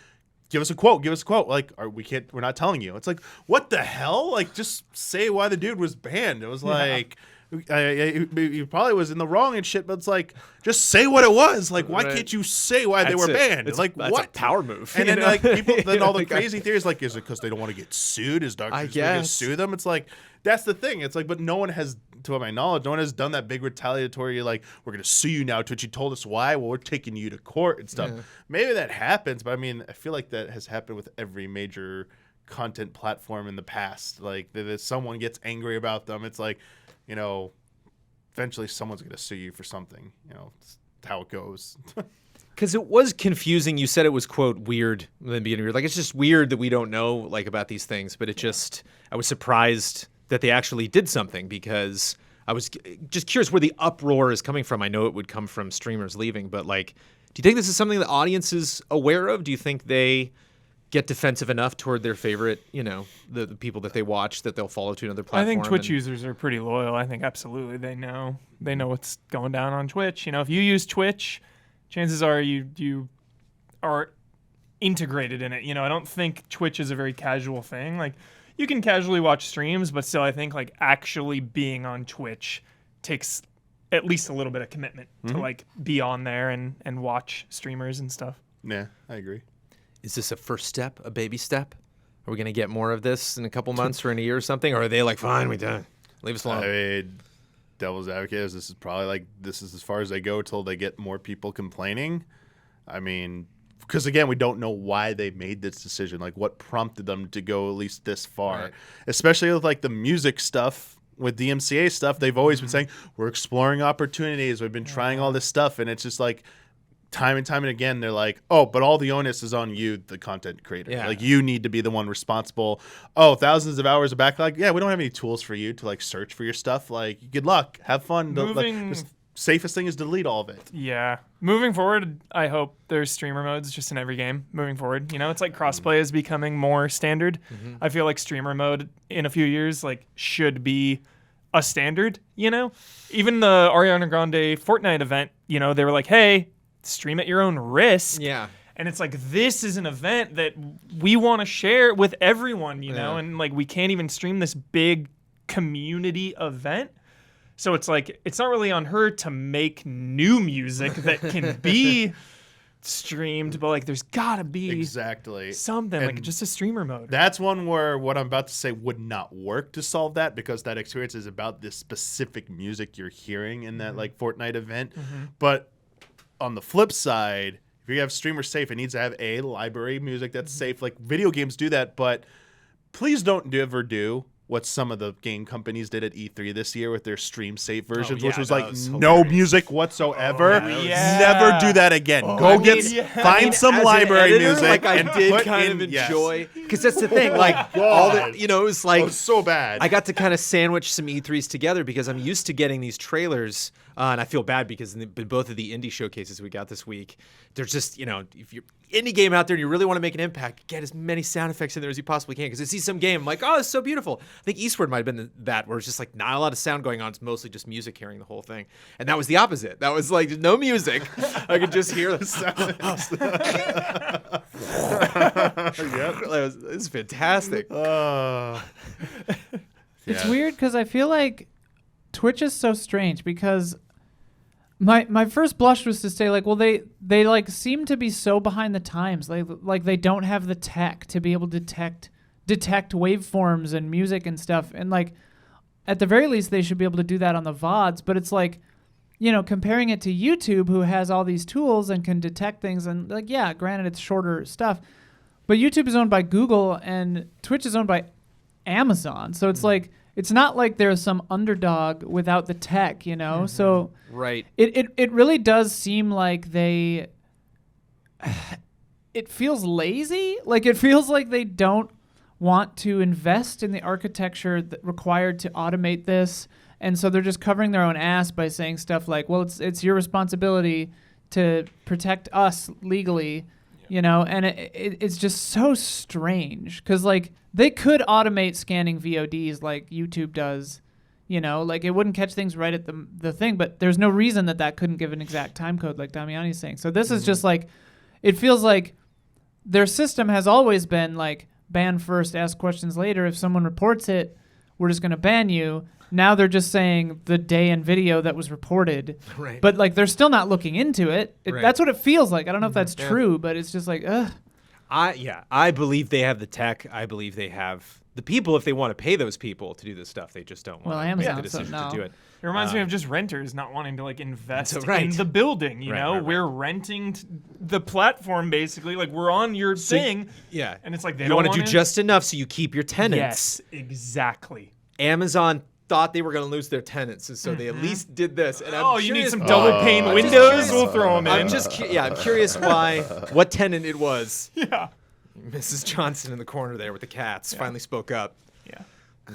give us a quote. Like, we're not telling you. It's like, what the hell? Like, just say why the dude was banned. It was like, he probably was in the wrong and shit, but it's like, just say what it was. Like, why can't you say why they were banned? It's like, that's what? a power move. And then like people, then all the crazy theories, like, is it because they don't want to get sued? Is Dr. Disrespect going to sue them? It's like, that's the thing. It's like, but no one has, to my knowledge, no one has done that big retaliatory, like, we're going to sue you now, Twitch. You told us why. Well, we're taking you to court and stuff. Yeah. Maybe that happens, but I mean, I feel like that has happened with every major content platform in the past. Like, that someone gets angry about them. It's like, eventually someone's going to sue you for something. It's how it goes. Because it was confusing. You said it was, quote, weird in the beginning. Like, it's just weird that we don't know, like, about these things. But I was surprised that they actually did something because I was just curious where the uproar is coming from. I know it would come from streamers leaving, but, like, do you think this is something the audience is aware of? Do you think they get defensive enough toward their favorite, the people that they watch that they'll follow to another platform? I think Twitch users are pretty loyal. I think absolutely they know what's going down on Twitch. If you use Twitch, chances are you are integrated in it. I don't think Twitch is a very casual thing. Like, you can casually watch streams, but still I think like actually being on Twitch takes at least a little bit of commitment to like be on there and watch streamers and stuff. Yeah, I agree. Is this a first step, a baby step? Are we going to get more of this in a couple months or in a year or something? Or are they like, fine, we done. Leave us alone. I mean, devil's advocate, this is as far as they go till they get more people complaining. I mean, because again, we don't know why they made this decision. Like, what prompted them to go at least this far? Right. Especially with like the music stuff, with DMCA stuff, they've always been saying, we're exploring opportunities. We've been trying all this stuff. And it's just like, time and time and again, they're like, oh, but all the onus is on you, the content creator. Yeah. Like, you need to be the one responsible. Oh, thousands of hours of backlog. Yeah, we don't have any tools for you to like search for your stuff. Like, good luck. Have fun. The safest thing is delete all of it. Yeah. Moving forward, I hope there's streamer modes just in every game moving forward. It's like crossplay is becoming more standard. Mm-hmm. I feel like streamer mode in a few years like should be a standard, Even the Ariana Grande Fortnite event, they were like, hey, stream at your own risk. Yeah. And it's like, this is an event that we want to share with everyone, know, and like we can't even stream this big community event. So it's like, it's not really on her to make new music that can be streamed, but like there's gotta be Exactly. something like And just a streamer mode. That's one where what I'm about to say would not work to solve that, because that experience is about this specific music you're hearing in that like Fortnite event. But on the flip side, if you have streamer safe, it needs to have a library of music that's safe. Like video games do that, but please don't ever do what some of the game companies did at E3 this year with their stream safe versions, which was like no music whatsoever. Never do that again. Go find some library music. Like I and did put kind in, of enjoy, because that's the thing. Like all the, it was like so bad. I got to kind of sandwich some E3s together because I'm used to getting these trailers, and I feel bad because in both of the indie showcases we got this week, there's just, if you're indie game out there and you really want to make an impact, get as many sound effects in there as you possibly can. Because I see some game, I'm like, oh, it's so beautiful. I think Eastward might have been that, where it's just like not a lot of sound going on. It's mostly just music carrying the whole thing. And that was the opposite. That was like no music. I could just hear the sound. It was fantastic. It's weird because I feel like Twitch is so strange, because my first blush was to say like, well, they like seem to be so behind the times. Like they don't have the tech to be able to detect waveforms and music and stuff. And like at the very least they should be able to do that on the VODs. But it's like, comparing it to YouTube, who has all these tools and can detect things, and like, yeah, granted it's shorter stuff, but YouTube is owned by Google and Twitch is owned by Amazon. So it's like, it's not like there's some underdog without the tech, So right. It really does seem like they. It feels lazy. Like it feels like they don't want to invest in the architecture required to automate this, and so they're just covering their own ass by saying stuff like, "Well, it's your responsibility to protect us legally," And it's just so strange, because like they could automate scanning VODs like YouTube does, like it wouldn't catch things right at the thing, but there's no reason that couldn't give an exact time code like Damiani's saying. So this is just like, it feels like their system has always been like ban first, ask questions later. If someone reports it, we're just going to ban you. Now they're just saying the day and video that was reported, right. But like they're still not looking into it. Right. That's what it feels like. I don't know if that's true, but it's just like, ugh. I believe they have the tech. I believe they have the people. If they want to pay those people to do this stuff, they just don't want to make the decision to do it. It reminds me of just renters not wanting to like invest right. in the building. Right. We're renting the platform basically. Like we're on your thing. Yeah, and it's like they you don't want to do just enough so you keep your tenants. Yes, exactly. Amazon thought they were going to lose their tenants, and so they at least did this. And you need some double pane windows? We'll throw them in. I'm curious what tenant it was. Yeah. Mrs. Johnson in the corner there with the cats finally spoke up. Yeah.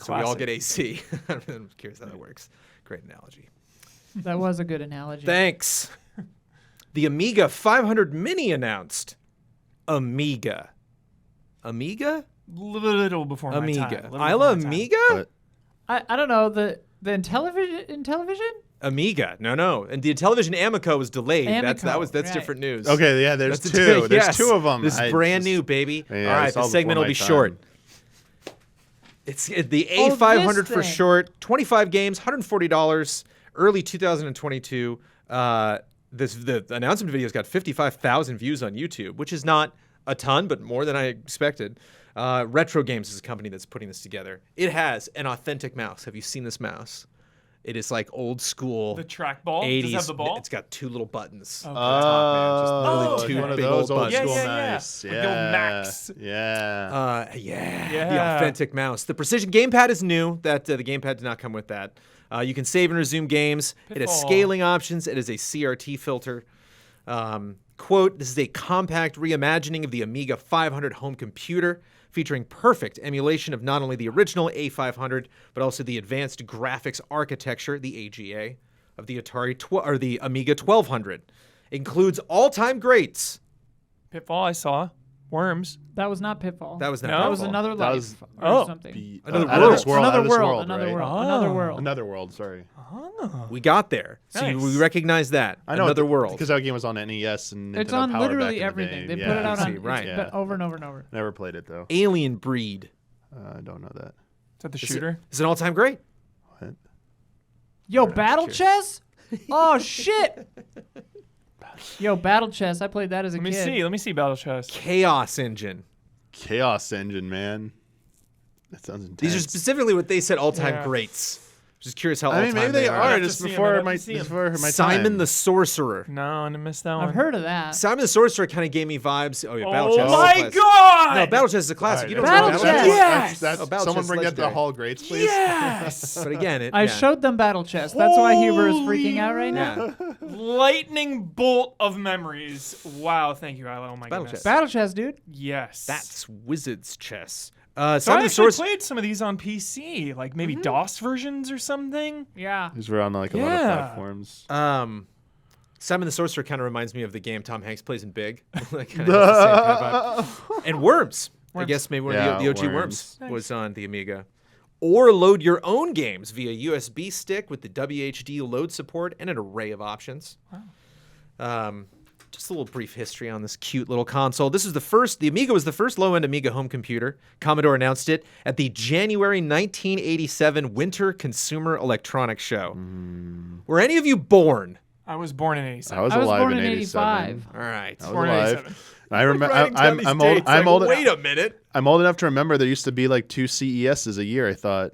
So we all get AC. I'm curious how that works. Great analogy. That was a good analogy. Thanks. The Amiga 500 Mini announced. Amiga? Little before my time. Isla Amiga? I don't know, the Intellivision? Amiga, no, and the Intellivision Amico was delayed. That's right. different news. Okay, yeah, there's two. There's two of them. This is brand new, baby. Yeah, all right, the segment will be short. It's the A500 for short. 25 games, $140. Early 2022. The announcement video's got 55,000 views on YouTube, which is not a ton, but more than I expected. Retro Games is a company that's putting this together. It has an authentic mouse. Have you seen this mouse? It is like old school. The trackball? 80s. Does it have the ball? It's got two little buttons. Okay. On the top, man. Just literally one of big those old old buttons. school Yeah. nice. Like the old Max. Yeah. The authentic mouse. The Precision Gamepad is new. The gamepad did not come with that. You can save and resume games. It has scaling options. It is a CRT filter. Quote, this is a compact reimagining of the Amiga 500 home computer, featuring perfect emulation of not only the original A500, but also the advanced graphics architecture, the AGA, of the the Amiga 1200. Includes all-time greats. Pitfall, I saw. Worms. That was not Pitfall. That was not No? That Pitfall. was Another Life oh. something. Another Out of world. this world. Another Out of this world. world. Another right? world. Another world. Another world. Sorry. We got there. So Nice. we recognize that. I know Another world. because that game was on NES and Nintendo It's on Power literally back in the everything. day. They Yeah. put it out on right. it's been over and over and over. Never played it though. Alien Breed. I don't know that. Is that the shooter? It's an all-time great. What? Yo, Battle Chess? Oh shit! Yo, Battle Chess. I played that as a kid. Let me see Battle Chess. Chaos Engine. Chaos Engine, man. That sounds intense. These are specifically what they said all-time greats. Just curious how all-time maybe they are. are just before my time. Simon the Sorcerer. No, I missed that one. I've heard of that. Simon the Sorcerer kind of gave me vibes. Oh yeah, Battle Oh Chess. my god! No, Battle Chess is a classic. You don't Battle know Chess. Yes! That's someone bring that to the Hall of Greats, please. Yes! But again, I showed them Battle Chess. That's why Huber is freaking out right now. Yeah. Lightning bolt of memories. Wow, thank you, Isla. Oh my Battle goodness. Chess. Battle Chess, dude. Yes. That's Wizard's Chess. So I Simon the actually Sorcerer. played some of these on PC, like maybe DOS versions or something. Yeah. These were on like a lot of platforms. Simon the Sorcerer kind of reminds me of the game Tom Hanks plays in Big. Like, kinda has the same kind of vibe. And Worms. I guess maybe one of the OG Worms was on the Amiga. Or load your own games via USB stick with the WHD load support and an array of options. Wow. Just a little brief history on this cute little console. The Amiga was the first low-end Amiga home computer. Commodore announced it at the January 1987 Winter Consumer Electronics Show. Were any of you born? I was born in 87. I was alive born in in 87. 85. All right. I was Born in alive. 87. I remember. Writing down these I'm old. dates, I'm like, old. Wait a minute. I'm old enough to remember there used to be like 2 CESs a year. I thought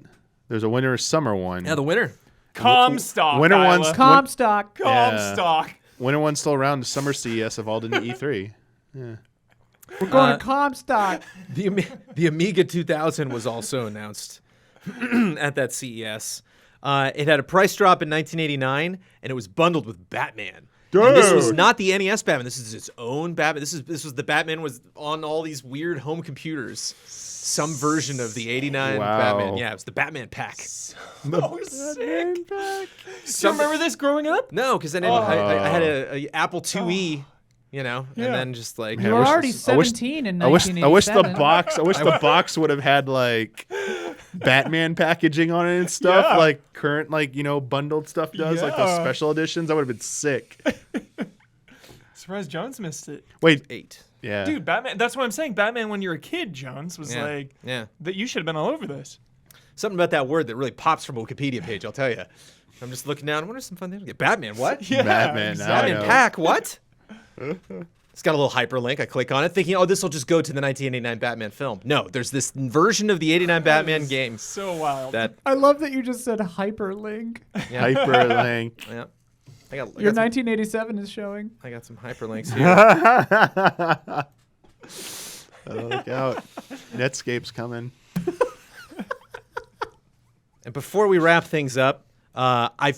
there's a winter or summer one. Yeah, the winner. Comstock. Winter Isla. one's Comstock. Comstock. winter one's still around. The summer CES evolved into E3. We're going to Comstock. The Amiga 2000 was also announced at that CES. It had a price drop in 1989, and it was bundled with Batman. And this was not the NES Batman. This is its own Batman. This was the Batman was on all these weird home computers. Some version of the 89 Batman. Yeah, it was the Batman pack. Oh, sick. Do you remember this growing up? No, because then I had a Apple IIe, and then just like You were already 17 in 1987. I wish the box. I wish the box would have had like Batman packaging on it and stuff, Yeah. like current bundled stuff does, like those Yeah. special editions. That would have been sick. Surprised Jones missed it. Wait, 8. yeah, Dude, Batman. That's what I'm saying. Batman, when you're a kid, Jones, was Yeah. that you should have been all over this. Something about that word that really pops from a Wikipedia page, I'll tell you. I'm just looking down. I wonder if some fun things. Batman, what? Yeah, Batman. now I Batman know. pack, what? It's got a little hyperlink. I click on it thinking, this will just go to the 1989 Batman film. No, there's this version of the 89 Batman game So wild. that, I love that you just said hyperlink. Hyperlink. yeah. I got Your some, 1987 is showing. I got some hyperlinks here. Look out! Netscape's coming. And before we wrap things up, I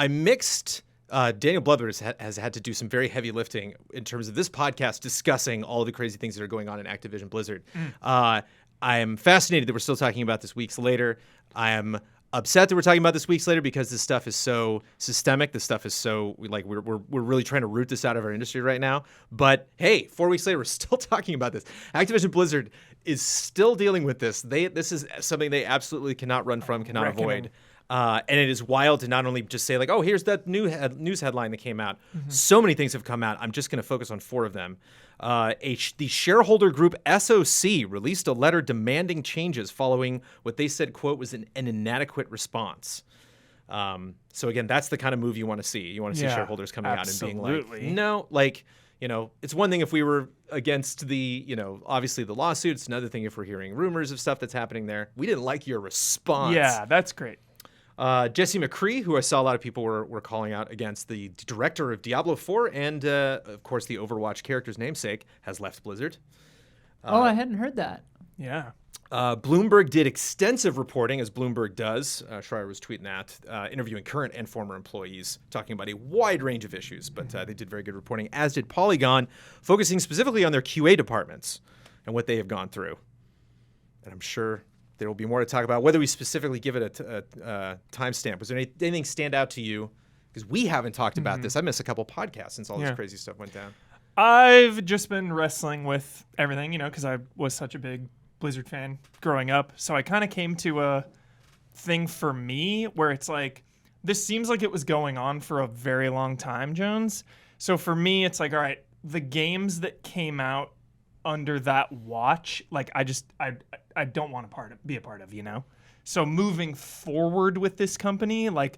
mixed. Daniel Bloodworth has had to do some very heavy lifting in terms of this podcast discussing all of the crazy things that are going on in Activision Blizzard. I am fascinated that we're still talking about this weeks later. I am upset that we're talking about this weeks later because this stuff is so systemic. This stuff is so we're really trying to root this out of our industry right now. But hey, 4 weeks later, we're still talking about this. Activision Blizzard is still dealing with this. This is something they absolutely cannot run from, cannot avoid. And it is wild to not only just say like, oh, here's that new news headline that came out. So many things have come out. I'm just going to focus on 4 of them. The shareholder group SOC released a letter demanding changes following what they said, quote, was an inadequate response. So again, that's the kind of move you want to see. You want to see shareholders coming out and being like, no, it's one thing if we were against the, obviously the lawsuit. It's another thing if we're hearing rumors of stuff that's happening there. We didn't like your response. Yeah, that's great. Jesse McCree, who I saw a lot of people were calling out against, the director of Diablo 4 and, of course, the Overwatch character's namesake, has left Blizzard. I hadn't heard that. Yeah. Bloomberg did extensive reporting, as Bloomberg does. Schreier was tweeting that, interviewing current and former employees, talking about a wide range of issues. But they did very good reporting, as did Polygon, focusing specifically on their QA departments and what they have gone through. And I'm sure there will be more to talk about. Whether we specifically give it a timestamp. Was there anything stand out to you? Because we haven't talked about this. I missed a couple podcasts since all this crazy stuff went down. I've just been wrestling with everything, because I was such a big Blizzard fan growing up. So I kind of came to a thing for me where it's like, this seems like it was going on for a very long time, Jones. So for me, it's like, all right, the games that came out under that watch, like I don't want to be a part of, So moving forward with this company, like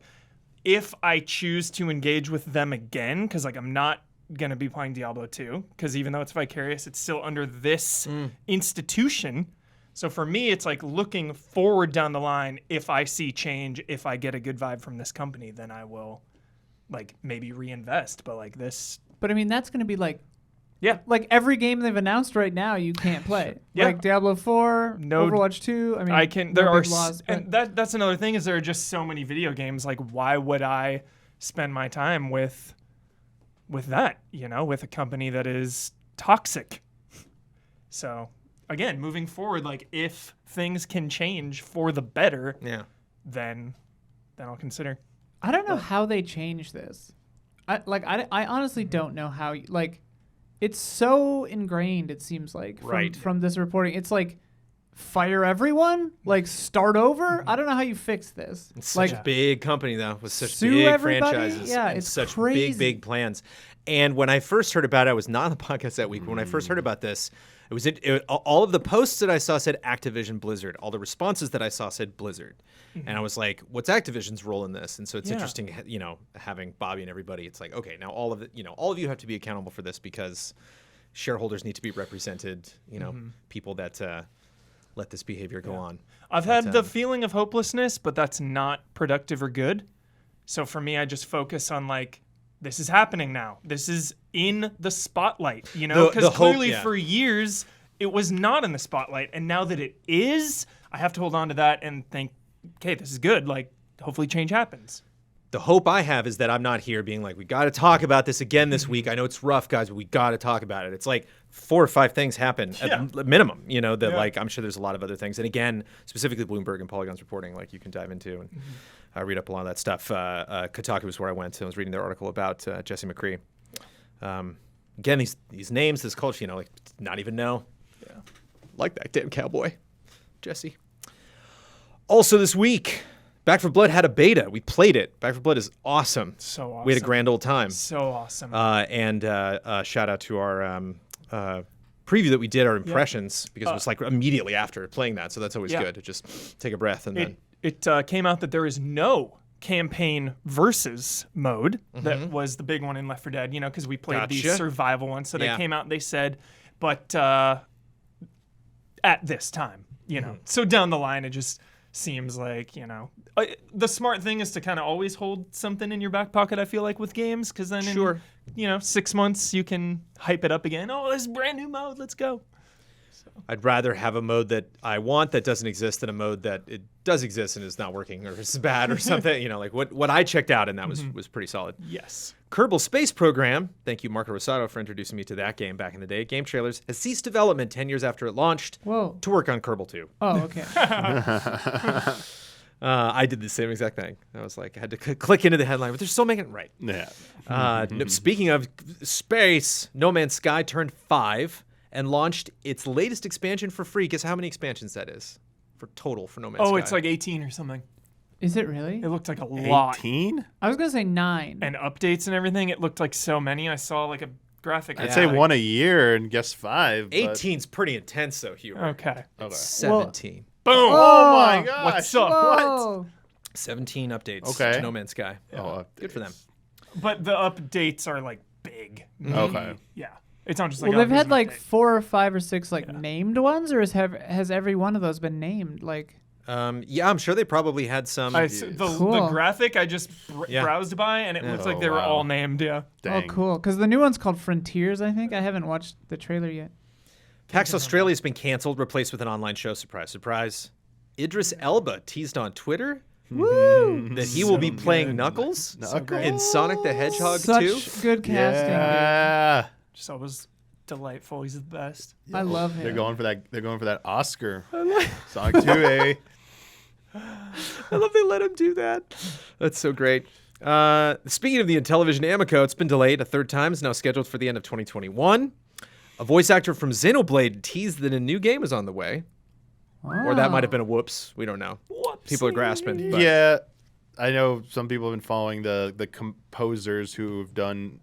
if I choose to engage with them again, because like I'm not going to be playing Diablo 2 because even though it's Vicarious, it's still under this institution. So for me, it's like looking forward down the line. If I see change, if I get a good vibe from this company, then I will like maybe reinvest. But like this. But I mean, that's going to be like. Yeah. Like every game they've announced right now, you can't play. Yeah. Like Diablo 4, No, Overwatch 2. I mean, I can. no There are, big laws, and that's another thing is there are just so many video games. Like, why would I spend my time with that? You know, with a company that is toxic. So again, moving forward, like if things can change for the better, then I'll consider. I don't know how they change this. I honestly don't know how. Like, it's so ingrained. It seems like from this reporting, it's like fire everyone, like start over. I don't know how you fix this. It's like such a big company though, with such sue big everybody? franchises Yeah, and it's such crazy. big plans. And when I first heard about it, I was not on the podcast that week. But when I first heard about this, all of the posts that I saw said Activision Blizzard. All the responses that I saw said Blizzard. And I was like, what's Activision's role in this? And so it's interesting, you know, having Bobby and everybody. It's like, okay, now all of you have to be accountable for this because shareholders need to be represented, you know, people that let this behavior go on. I've had the feeling of hopelessness, but that's not productive or good. So for me, I just focus on like, this is happening now. This is in the spotlight, you know, because clearly for years it was not in the spotlight. And now that it is, I have to hold on to that and think, okay, this is good. Like, hopefully change happens. The hope I have is that I'm not here being like, we got to talk about this again this week. I know it's rough, guys, but we got to talk about it. It's like 4 or 5 things happen at the minimum, you know, that like, I'm sure there's a lot of other things. And again, specifically Bloomberg and Polygon's reporting, like you can dive into and read up a lot of that stuff. Kotaku was where I went. I was reading their article about Jesse McCree. Again, these names, this culture, you know, like not even know. Yeah. Like that damn cowboy, Jesse. Also this week, Back 4 Blood had a beta. We played it. Back 4 Blood is awesome. So awesome. We had a grand old time. So awesome. And shout out to our preview that we did, our impressions, because it was like immediately after playing that. So that's always good to just take a breath. And then it came out that there is no campaign versus mode. That was the big one in Left 4 Dead, you know, because we played these survival ones. So they came out and they said, but at this time, you know. So down the line, it just seems like, you know, the smart thing is to kind of always hold something in your back pocket, I feel like, with games, because then in, you know, 6 months you can hype it up again. Oh, this is brand new mode, let's go. So. I'd rather have a mode that I want that doesn't exist than a mode that it does exist and is not working or is bad or something. You know, like what I checked out, and that was pretty solid. Yes. Kerbal Space Program, thank you, Marco Rosado, for introducing me to that game back in the day. Game Trailers has ceased development 10 years after it launched to work on Kerbal 2. Oh, okay. I did the same exact thing. I was like, I had to click into the headline, but they're still making it right. Yeah. Speaking of space, No Man's Sky turned 5 and launched its latest expansion for free. Guess how many expansions that is for total for No Man's Sky? Oh, it's like 18 or something. Is it really? It looked like a lot. 18? I was going to say 9. And updates and everything, it looked like so many. I saw like a graphic. I'd say 1 a year and guess 5. 18's pretty intense, though, Hugh. Okay. It's 17. Boom. Oh my gosh. What's up? Whoa. 17 updates Okay. to No Man's Sky. Oh, Good for them. But the updates are like big. Okay. Yeah. It's not just like, Well, they've here's had an like update. 4 or 5 or 6 like named ones, or has every one of those been named? Like, Yeah, I'm sure they probably had some. The Cool. graphic I just browsed by, and it looks like they were all named. Yeah. Dang. oh, cool. Because the new one's called Frontiers, I think. I haven't watched the trailer yet. PAX Australia has been canceled, replaced with an online show. Surprise, surprise. Idris Elba teased on Twitter that he will be playing Knuckles in Sonic the Hedgehog 2. Such good casting. Yeah. Just always delightful. He's the best. Dude. I love him. They're going for that Oscar. Sonic 2, eh? I love they let him do that. That's so great. Speaking of the Intellivision Amico, it's been delayed a 3rd time. It's now scheduled for the end of 2021. A voice actor from Xenoblade teased that a new game is on the way. Or that might have been a whoops. We don't know. Whoopsie. People are grasping. But. Yeah. I know some people have been following the composers who've done.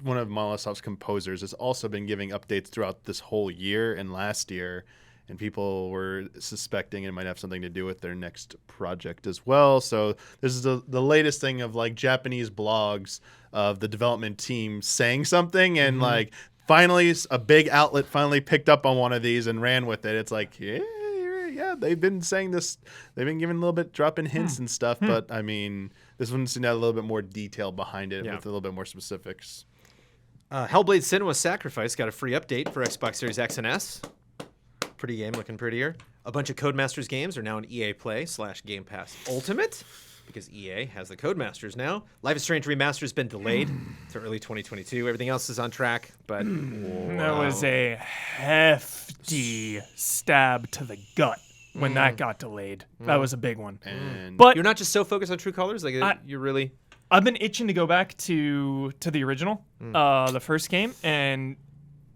One of Monolith Soft's composers has also been giving updates throughout this whole year and last year and people were suspecting it might have something to do with their next project as well. So this is the latest thing of like Japanese blogs of the development team saying something, and like finally a big outlet finally picked up on one of these and ran with it. It's like, yeah, they've been saying this. They've been giving a little bit, dropping hints and stuff. But I mean, this one seemed to have a little bit more detail behind it with a little bit more specifics. Hellblade: Senua's Sacrifice got a free update for Xbox Series X and S. Pretty game, looking prettier. A bunch of Codemasters games are now in EA Play / Game Pass Ultimate, because EA has the Codemasters now. Life is Strange Remastered has been delayed to early 2022. Everything else is on track, but That was a hefty stab to the gut when that got delayed. That was a big one. And But you're not just so focused on True Colors, like you're really. I've been itching to go back to the original, the first game, and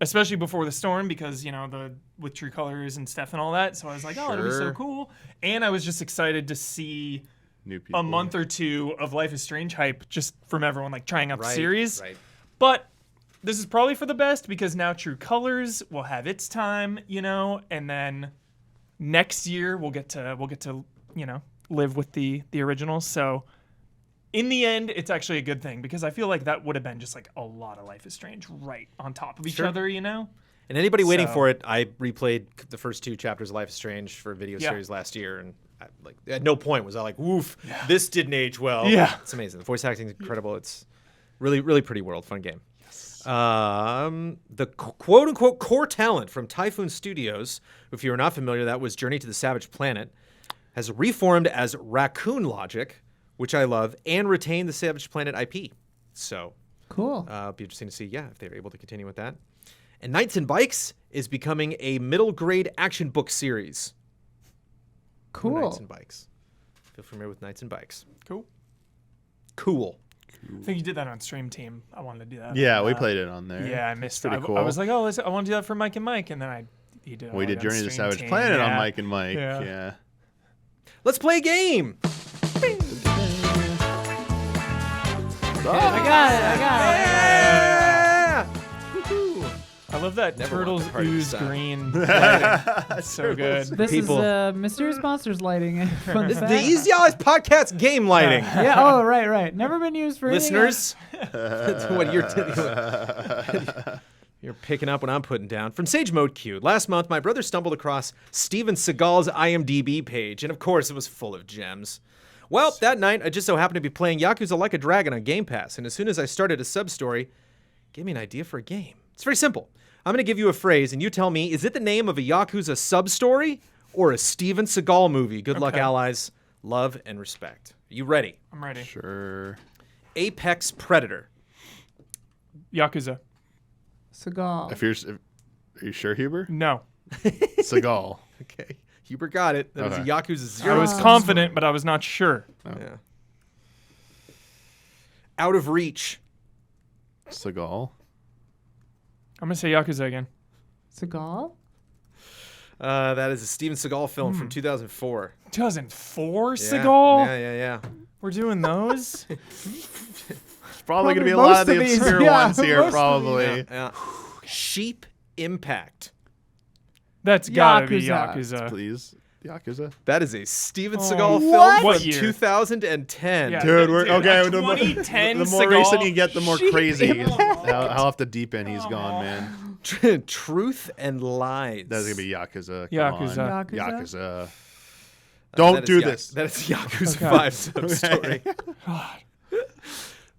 especially before the storm, because with True Colors and stuff and all that. So I was like, oh, it'll be so Sure. cool. And I was just excited to see new people. a month or two of Life is Strange hype just from everyone like trying out the Right, series. right. But this is probably for the best, because now True Colors will have its time, and then next year we'll get to live with the originals. So in the end, it's actually a good thing, because I feel like that would have been just like a lot of Life is Strange right on top of each Sure. other, And anybody waiting So- for it, I replayed the first 2 chapters of Life is Strange for a video series last year, and at no point was I like, "Woof, this didn't age well." Yeah. It's amazing. The voice acting is incredible. It's really, really pretty world, fun game. The quote-unquote core talent from Typhoon Studios, if you're not familiar, that was Journey to the Savage Planet, has reformed as Raccoon Logic, which I love, and retained the Savage Planet IP. So Cool. it'll be interesting to see, if they're able to continue with that. And Knights and Bikes is becoming a middle-grade action book series. Cool. Knights and Bikes. Feel familiar with Knights and Bikes. Cool. Cool. I think you did that on Stream Team. I wanted to do that. Yeah, on, we played it on there. Yeah, I missed it. pretty I cool. was like, oh, I want to do that for Mike and Mike, and then he did. We it did on Journey to the Stream Savage Team. Planet on Yeah. Mike and Mike. Yeah. Yeah. Let's play a game. I got it. Yeah! I love that Never turtles want the party to ooze stop. green. That's so good. This People- is Mysterious Monsters lighting. Fun This is fact. the Easy Allies podcast game lighting. Yeah. Oh, right. Never been used for anything else. Listeners, that's what you're picking up what I'm putting down. From Sage Mode Q, last month my brother stumbled across Steven Seagal's IMDb page, and of course it was full of gems. Well, that night I just so happened to be playing Yakuza Like a Dragon on Game Pass, and as soon as I started a Substory, it gave me an idea for a game. It's very simple. I'm going to give you a phrase, and you tell me, is it the name of a Yakuza Substory or a Steven Seagal movie? Good luck, Okay. allies. Love and respect. Are you ready? I'm ready. Sure. Apex Predator. Yakuza. Seagal. Are you sure, Huber? No. Seagal. Okay. Hubert got it. That was a Okay. Yakuza I 0. was confident, but I was not sure. Yeah. Out of Reach. Seagal. I'm gonna say Yakuza again. Seagal. That is a Steven Seagal film from 2004. 2004 Yeah. Seagal. Yeah. We're doing those. It's probably going to be a Probably lot of the most of these, obscure yeah, ones here, most of probably. Yeah. Sheep Impact. That's gotta be Yakuza. Yakuza. Please. Yakuza. That is a Steven Seagal film What from year? 2010. Yeah. Dude, Dude, okay. a 2010 the more Seagal recent you get, the more sheep crazy. impact. How off the deep end he's gone, man. Truth and Lies. That's going to be Yakuza. Come on. Yakuza. Yakuza. That Don't is do Ya- this. That is Yakuza Okay. 5 Substory.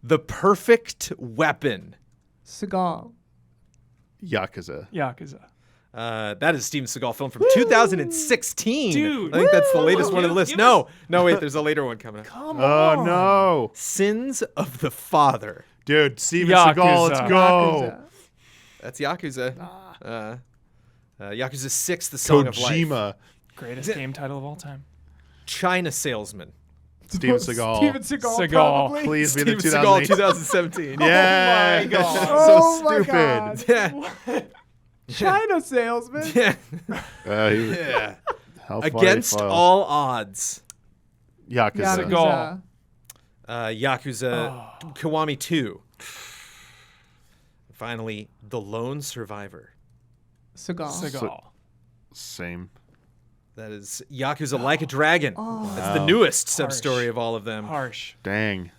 The Perfect Weapon. Seagal. Yakuza. Yakuza. That is a Steven Seagal film from 2016. Dude. I think that's the latest one on the Give- list. give No, wait, there's a later one coming up. Come Oh, on. no. Sins of the Father. Dude, Steven Yakuza. Seagal, let's go. Yakuza. That's Yakuza. Yakuza 6, The Song of Life. Kojima. Greatest game title of all time. China Salesman. Steven Seagal. Steven Seagal. Seagal. Probably. Please be the Steven Seagal 2008. 2017. Yeah. Oh my God. Oh so my stupid. God. China salesman. Yeah. Yeah. How far Against they file. all odds. Yakuza. Seagal. Yakuza Kiwami 2. Finally, The Lone Survivor. Seagal. Seagal. Same. That is Yakuza Like a Dragon. That's the newest sub-story of all of them. Harsh. Dang.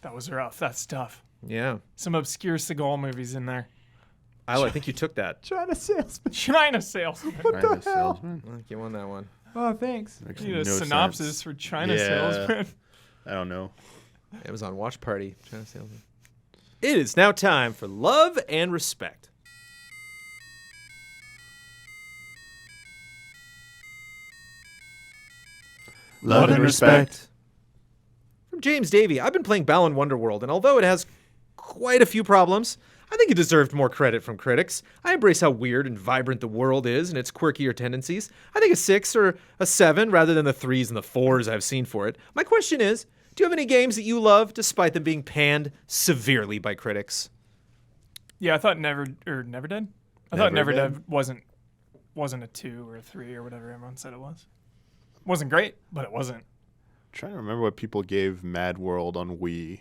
That was rough. That's tough. Yeah. Some obscure Segal movies in there. I think you took that. China salesman. China salesman. What the hell? I think you won that one. Oh, thanks. Makes Need a no synopsis sense. for China Yeah. salesman. I don't know. Amazon Watch Party. China salesman. It is now time for Love and Respect. Love and respect. From James Davey, I've been playing Balan Wonderworld, and although it has quite a few problems, I think it deserved more credit from critics. I embrace how weird and vibrant the world is and its quirkier tendencies. I think a 6 or a 7 rather than the 3s and the 4s I've seen for it. My question is, do you have any games that you love despite them being panned severely by critics? Yeah, I thought Never Dead. I thought Never Dead wasn't a 2 or a 3 or whatever everyone said it was. Wasn't great, but it wasn't. I'm trying to remember what people gave Mad World on Wii.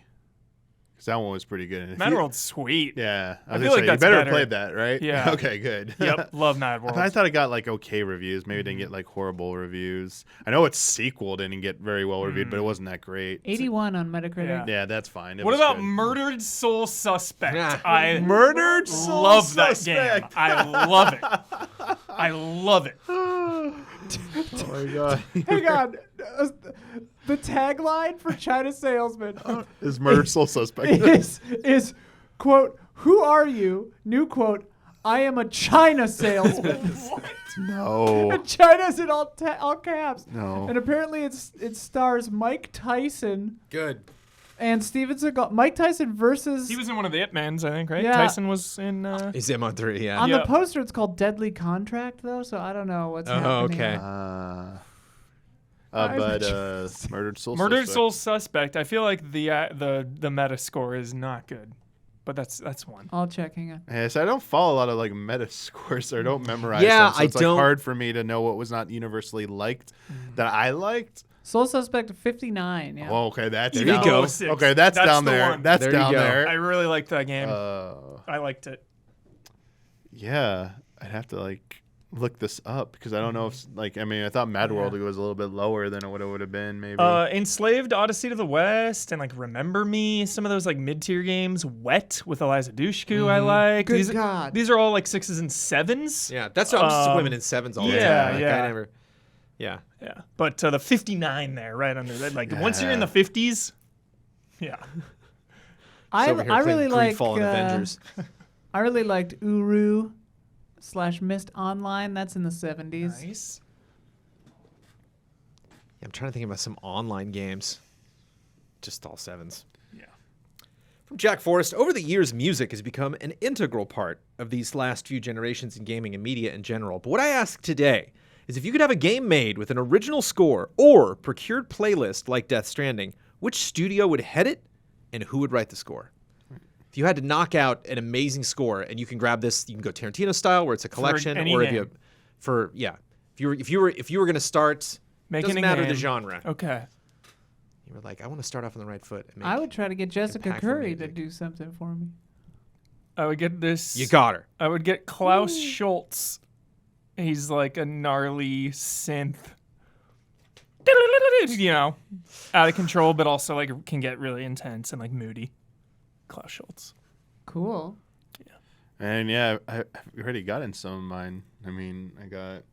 Because that one was pretty good. And if Mad you- World's sweet. Yeah. I feel like you that's better better. played that, right? Yeah. Okay, good. Yep, love Mad World. I thought it got like okay reviews. Maybe it didn't get like horrible reviews. I know its sequel didn't get very well reviewed, but it wasn't that great. 81 on Metacritic. Yeah. Yeah, that's fine. It What was about good. Murdered Soul Suspect? Yeah. I Murdered Soul love that Suspect. game. I love it. I love it. Oh my god. Hang on. The tagline for China Salesman Is Murdered Soul Suspect. is quote, "Who are you?" New quote, "I am a China salesman." No. And China's in all caps. No. And apparently it stars Mike Tyson Good. and Steven Seagal. Mike Tyson versus He was in one of the It-Mans, I think, right? Yeah. Tyson was in... He's in on 3, yeah. on Yeah. the poster. It's called Deadly Contract though, so I don't know what's happening. okay. Murdered Soul Murdered Suspect. Soul Suspect. I feel like the meta score is not good, but that's one. I'll check. Hang on. Yeah, so I don't follow a lot of like meta scores, so I don't memorize Yeah, them. So it's I like don't- hard for me to know what was not universally liked that I liked. Soul Suspect 59. Yeah. Oh, okay, that's There you down. go. Okay, that's down the there. one. That's There you down go. there. I really liked that game. Uh, I liked it. yeah, I'd have to like look this up because I don't know if like I thought Mad World was a little bit lower than what it would have been maybe. Enslaved, Odyssey to the West, and like Remember Me, some of those like mid-tier games. Wet with Eliza Dushku, I like. Good God. These are all like 6s and 7s. Yeah, that's what I'm just women in 7s all the yeah, time. Like, yeah. I never. Yeah. Yeah, but the 59 there, right under that. Like once you're in the 50s, yeah. I Over here really playing like. Greedfall and Avengers. I really liked Uru/Mist Online. That's in the 70s. Nice. Yeah, I'm trying to think about some online games. Just all 7s. Yeah. From Jack Forrest, over the years, music has become an integral part of these last few generations in gaming and media in general. But what I ask today is if you could have a game made with an original score or procured playlist like Death Stranding, which studio would head it and who would write the score? If you had to knock out an amazing score and you can grab this, you can go Tarantino style where it's a collection, any or if game. you were going to start, Making doesn't a matter the game. genre. Okay. You were like, I want to start off on the right foot. And make I would try to get Jessica impactful Curry to music. do something for me. I would get this. You got her. I would get Klaus Schultz. He's like a gnarly synth. You know, out of control, but also like can get really intense and like moody. Klaus Schultz. Cool. And yeah, I've already gotten some of mine. I mean, I got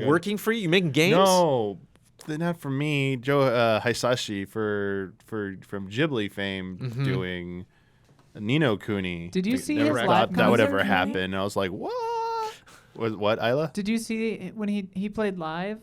Working for you? You making games? no, not for me. Joe Hisashi from Ghibli fame doing Ni no Kuni. Did you see his never live Thought concert? that would ever Andy? happen? And I was like, what? What, Isla? Did you see when he played live?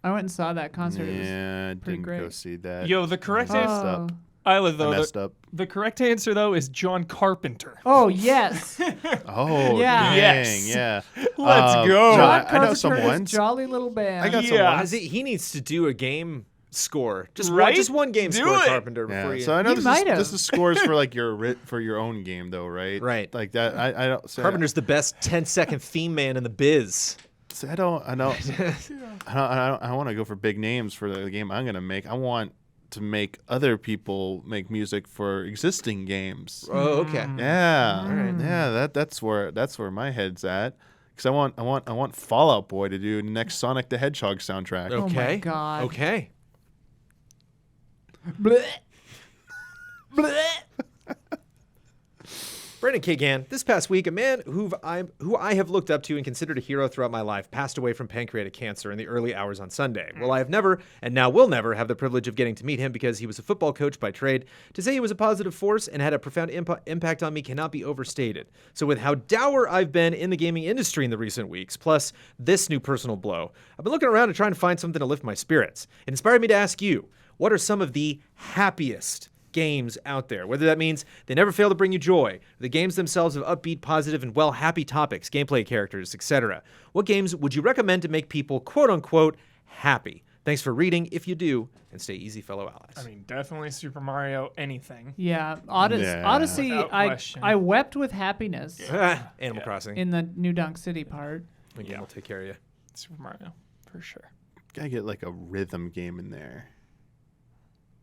I went and saw that concert. Yeah, pretty didn't go great. see that. Yo, the correct I messed answer. up. Isla, I though, messed up. the correct answer though is John Carpenter. Oh yes. Oh, Yeah. dang, Yes. yeah. Let's go. No, John I know Carpenter's someone. Jolly Little Band. I got Yeah. He needs to do a game score. Just Right? just one game Do score, it. Carpenter. Before Yeah. you. So I know He might have. this is scores for like for your own game though, right? Right. Like that. I don't. So Carpenter's the best 10-second theme man in the biz. So I don't want to go for big names for the game I'm gonna make. I want to make other people make music for existing games. Oh, okay. Yeah, right. yeah. That's where my head's at. Because I want Fallout Boy to do next Sonic the Hedgehog soundtrack. Oh my Okay. God. Okay. Blech. Blech. Brandon Kagan, this past week, a man who I have looked up to and considered a hero throughout my life passed away from pancreatic cancer in the early hours on Sunday. Well, I have never, and now will never, have the privilege of getting to meet him because he was a football coach by trade. To say he was a positive force and had a profound impact on me cannot be overstated. So with how dour I've been in the gaming industry in the recent weeks, plus this new personal blow, I've been looking around and trying to find something to lift my spirits. It inspired me to ask you, what are some of the happiest games out there, whether that means they never fail to bring you joy, the games themselves have upbeat, positive, and happy topics, gameplay, characters, etc. What games would you recommend to make people quote-unquote happy? Thanks for reading, if you do, and stay easy, fellow allies. I mean, definitely Super Mario, anything. Yeah, Yeah. Odyssey. Without question. I wept with happiness Animal Crossing. in the New Dunk City part. Yeah, we'll take care of you. Super Mario, for sure. Gotta get like a rhythm game in there.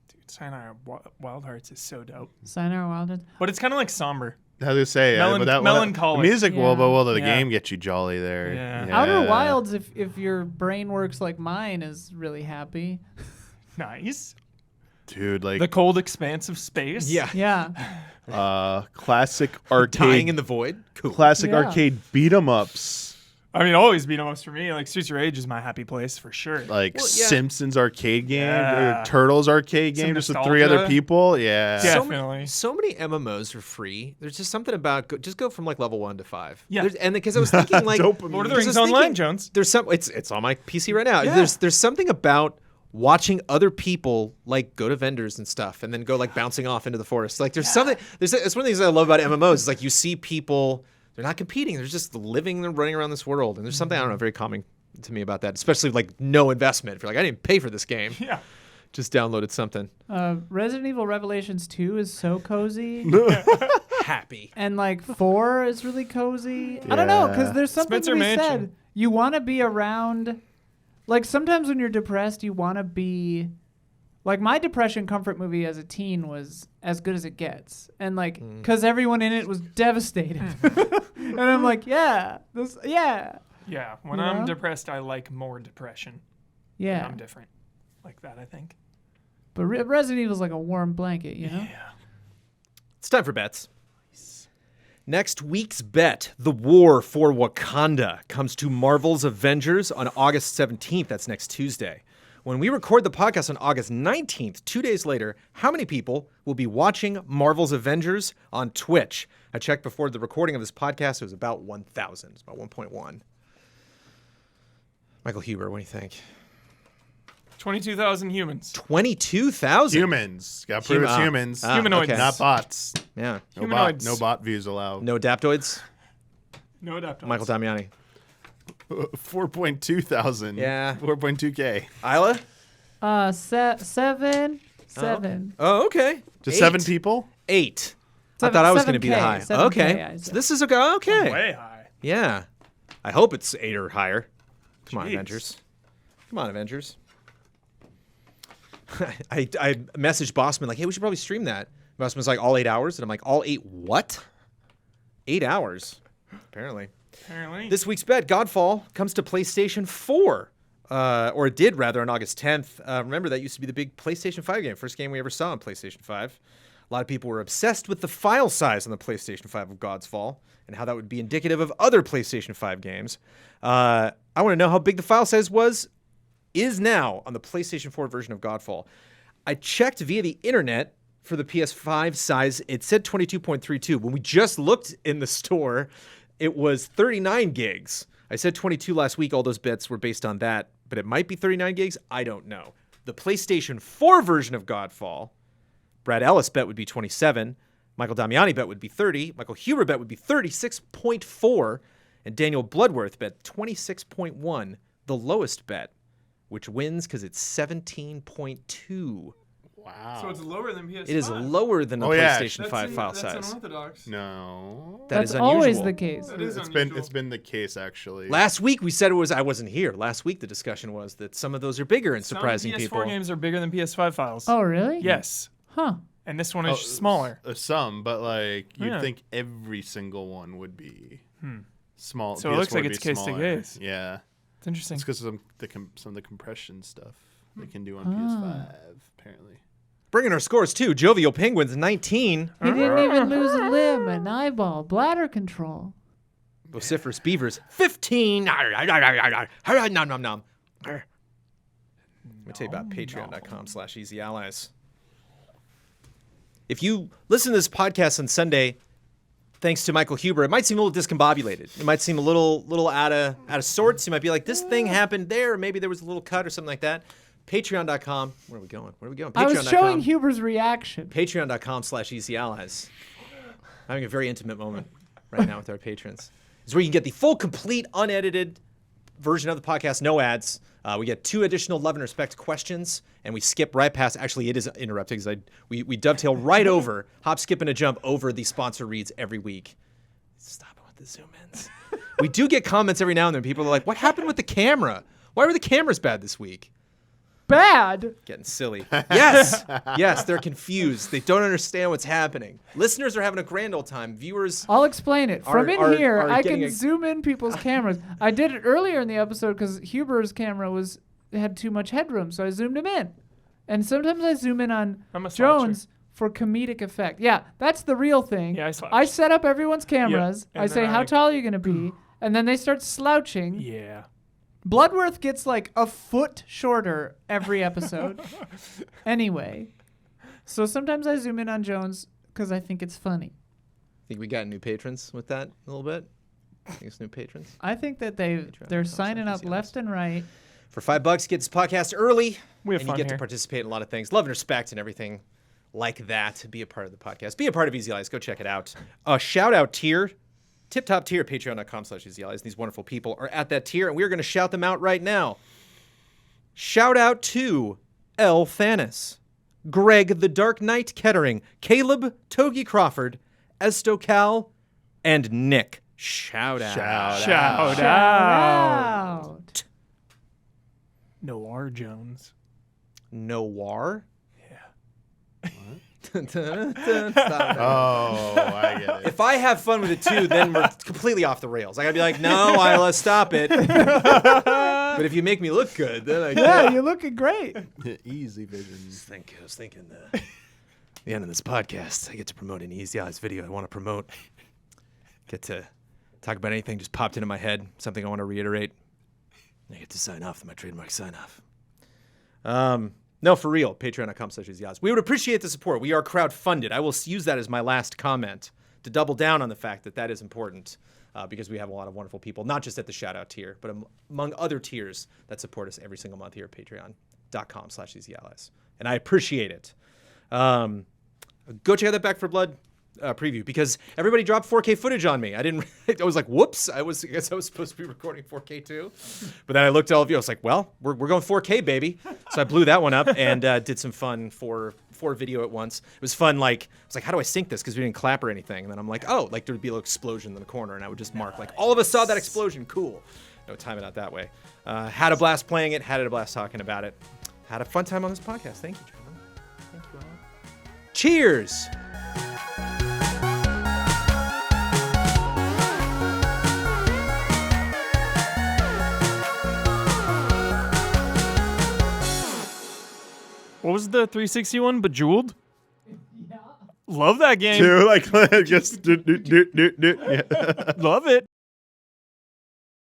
Dude, Sayonara Wild Hearts is so dope. Sayonara Wild Hearts. But it's kind of like somber. How do you say? Melancholic. The music, Yeah. will the Yeah. game get you jolly there? Yeah. Outer Wilds, if your brain works like mine, is really happy. Nice. Dude, like The cold expanse of space. Yeah. Yeah. classic Dying arcade, in the void? Cool. classic Yeah. arcade beat 'em ups. I mean, always beat 'em ups for me. Like, Streets of Rage is my happy place for sure. Like Well, yeah. Simpsons arcade game, Yeah. or Turtles arcade Some game, just with 3 other nostalgia. people. Yeah. Yeah. So, Definitely. so many MMOs are free. There's just something about just go from like level 1 to 5. Yeah. And because I was thinking like Dopamine. Lord of the I was Rings just Online, thinking, Jones. There's some. It's on my PC right now. Yeah. There's something about watching other people like go to vendors and stuff, and then go like bouncing off into the forest. Like there's something. It's one of the things I love about MMOs. Is like you see people. They're not competing. They're just living and running around this world. And there's something I don't know very calming to me about that. Especially like no investment. If you're like I didn't pay for this game. Yeah. Just downloaded something. Resident Evil Revelations 2 is so cozy. Happy. And like 4 is really cozy. I don't know, because there's something Spencer we Mansion. said. You want to be around. Like sometimes when you're depressed, you want to be. Like my depression comfort movie as a teen was As Good as It Gets, and like because everyone in it was devastated, and I'm like, yeah, Yeah. When You I'm know? depressed, I like more depression. yeah. I'm different. Like that, I think. But Resident Evil's like a warm blanket, you know. It's time for bets. Next week's bet, The War for Wakanda, comes to Marvel's Avengers on August 17th. That's next Tuesday. When we record the podcast on August 19th, 2 days later, how many people will be watching Marvel's Avengers on Twitch? I checked before the recording of this podcast. It was about 1,000. It's about 1.1. Michael Huber, what do you think? 22,000 humans. 22,000? Humans. Got to prove it's humans. Humanoids. okay. Not bots. Yeah. Humanoids. No bot views allowed. No adaptoids? No adapters. Michael Damiani. 4.2 thousand. Yeah. 4.2K. Isla? Seven. Oh, okay. Just 8. 7 people? 8. I Seven- thought I was going to be the 7K, high. 7K, Okay. I So said. this is okay. Way high. Yeah. I hope it's 8 or higher. Come on, Jeez. Avengers. Come on, Avengers. I messaged Bossman like, hey, we should probably stream that. Bossman's like, all 8 hours? And I'm like, all 8 what? 8 hours. Apparently. Apparently. This week's bet, Godfall, comes to PlayStation 4. Or it did, rather, on August 10th. Remember, that used to be the big PlayStation 5 game. First game we ever saw on PlayStation 5. A lot of people were obsessed with the file size on the PlayStation 5 of Godfall and how that would be indicative of other PlayStation 5 games. I want to know how big the file size is now on the PlayStation 4 version of Godfall. I checked via the internet for the PS5 size. It said 22.32. When we just looked in the store, it was 39 gigs. I said 22 last week. All those bets were based on that, but it might be 39 gigs. I don't know. The PlayStation 4 version of Godfall, Brad Ellis bet would be 27. Michael Damiani bet would be 30. Michael Huber bet would be 36.4. And Daniel Bloodworth bet 26.1, the lowest bet, which wins because it's 17.2. Wow. So it's lower than PS5. It is lower than the Oh, yeah. PlayStation 5 file size. That's unorthodox. No. That That's is always unusual. the case. That is It's unusual. been the case actually. Last week we said it was. I wasn't here. Last week the discussion was that some of those are bigger and Some surprising PS4 people. games are bigger than PS5 files. Oh, really? Yes. Huh. And this one is smaller. Some, but like you'd Yeah. think every single one would be small. So it looks like it's case to smaller. case. Yeah, It's interesting. it's because of some of the compression stuff they can do on PS5 apparently. Bringing our scores too. Jovial Penguins 19. He didn't even lose a limb, an eyeball, bladder control. Vociferous Beavers 15. Nom, nom, nom. Let me tell you about patreon.com/easyallies. If you listen to this podcast on Sunday, thanks to Michael Huber, it might seem a little discombobulated. It might seem a little out of sorts. You might be like, this thing happened there. Or maybe there was a little cut or something like that. Patreon.com. Where are we going? I was showing Huber's reaction. Patreon.com/easyallies. Having a very intimate moment right now with our patrons. It's where you can get the full, complete, unedited version of the podcast, no ads. We get 2 additional love and respect questions, and we skip right past. Actually, it is interrupted because we dovetail right over, hop, skip, and a jump over the sponsor reads every week. Stop it with the zoom ins. We do get comments every now and then. People are like, "What happened with the camera? Why were the cameras bad this week?" Bad. Getting silly. Yes, they're confused. They don't understand what's happening. Listeners are having a grand old time. Viewers. I'll explain it. From here, are I getting can zoom in people's cameras. I did it earlier in the episode because Huber's camera had too much headroom, so I zoomed him in. And sometimes I zoom in on I'm a Jones for comedic effect. Yeah, that's the real thing. Yeah, I slouch. I set up everyone's cameras. and I then say, how tall are you going to be? And then they start slouching. Yeah. Bloodworth gets like a foot shorter every episode. Anyway, so sometimes I zoom in on Jones because I think it's funny. Think we got new patrons with that a little bit? Think it's new patrons? I think that they're signing up left and right. For $5, get this podcast early. We have and fun you get here. to participate in a lot of things. Love and respect and everything like that. Be a part of the podcast. Be a part of Easy Allies. Go check it out. A shout out tier. Tip top tier, patreon.com/easyallies. These wonderful people are at that tier, and we're going to shout them out right now. Shout out to L. Thanis, Greg the Dark Knight Kettering, Caleb Togi Crawford, Estocal, and Nick. Shout out. Shout out. Out. Noir Jones. Noir? Oh, I get it. If I have fun with it too, then we're completely off the rails. I gotta be like, no, let's stop it. But if you make me look good, then I Yeah, you're looking great. Easy vision. I was thinking the end of this podcast, I get to promote an Easy Eyes video I want to promote. Get to talk about anything just popped into my head, something I want to reiterate. I get to sign off with my trademark sign off. No, for real, patreon.com/easyodds. We would appreciate the support. We are crowdfunded. I will use that as my last comment to double down on the fact that is important because we have a lot of wonderful people, not just at the shout-out tier, but among other tiers that support us every single month here at patreon.com/easyallies. And I appreciate it. Go check out that Back 4 Blood preview because everybody dropped 4K footage on me. I was like, whoops. I guess I was supposed to be recording 4K too. But then I looked at all of you. I was like, well, we're going 4K, baby. So I blew that one up and did some fun for video at once. It was fun. Like, I was like, how do I sync this? Because we didn't clap or anything. And then I'm like, oh, like there'd be a little explosion in the corner. And I would just mark like, all of us saw that explosion. Cool. I would time it out that way. Had a blast playing it. Had a blast talking about it. Had a fun time on this podcast. Thank you, gentlemen. Thank you all. Cheers. What was the 360 one? Bejeweled? Yeah. Love that game. Too, like, just Love it.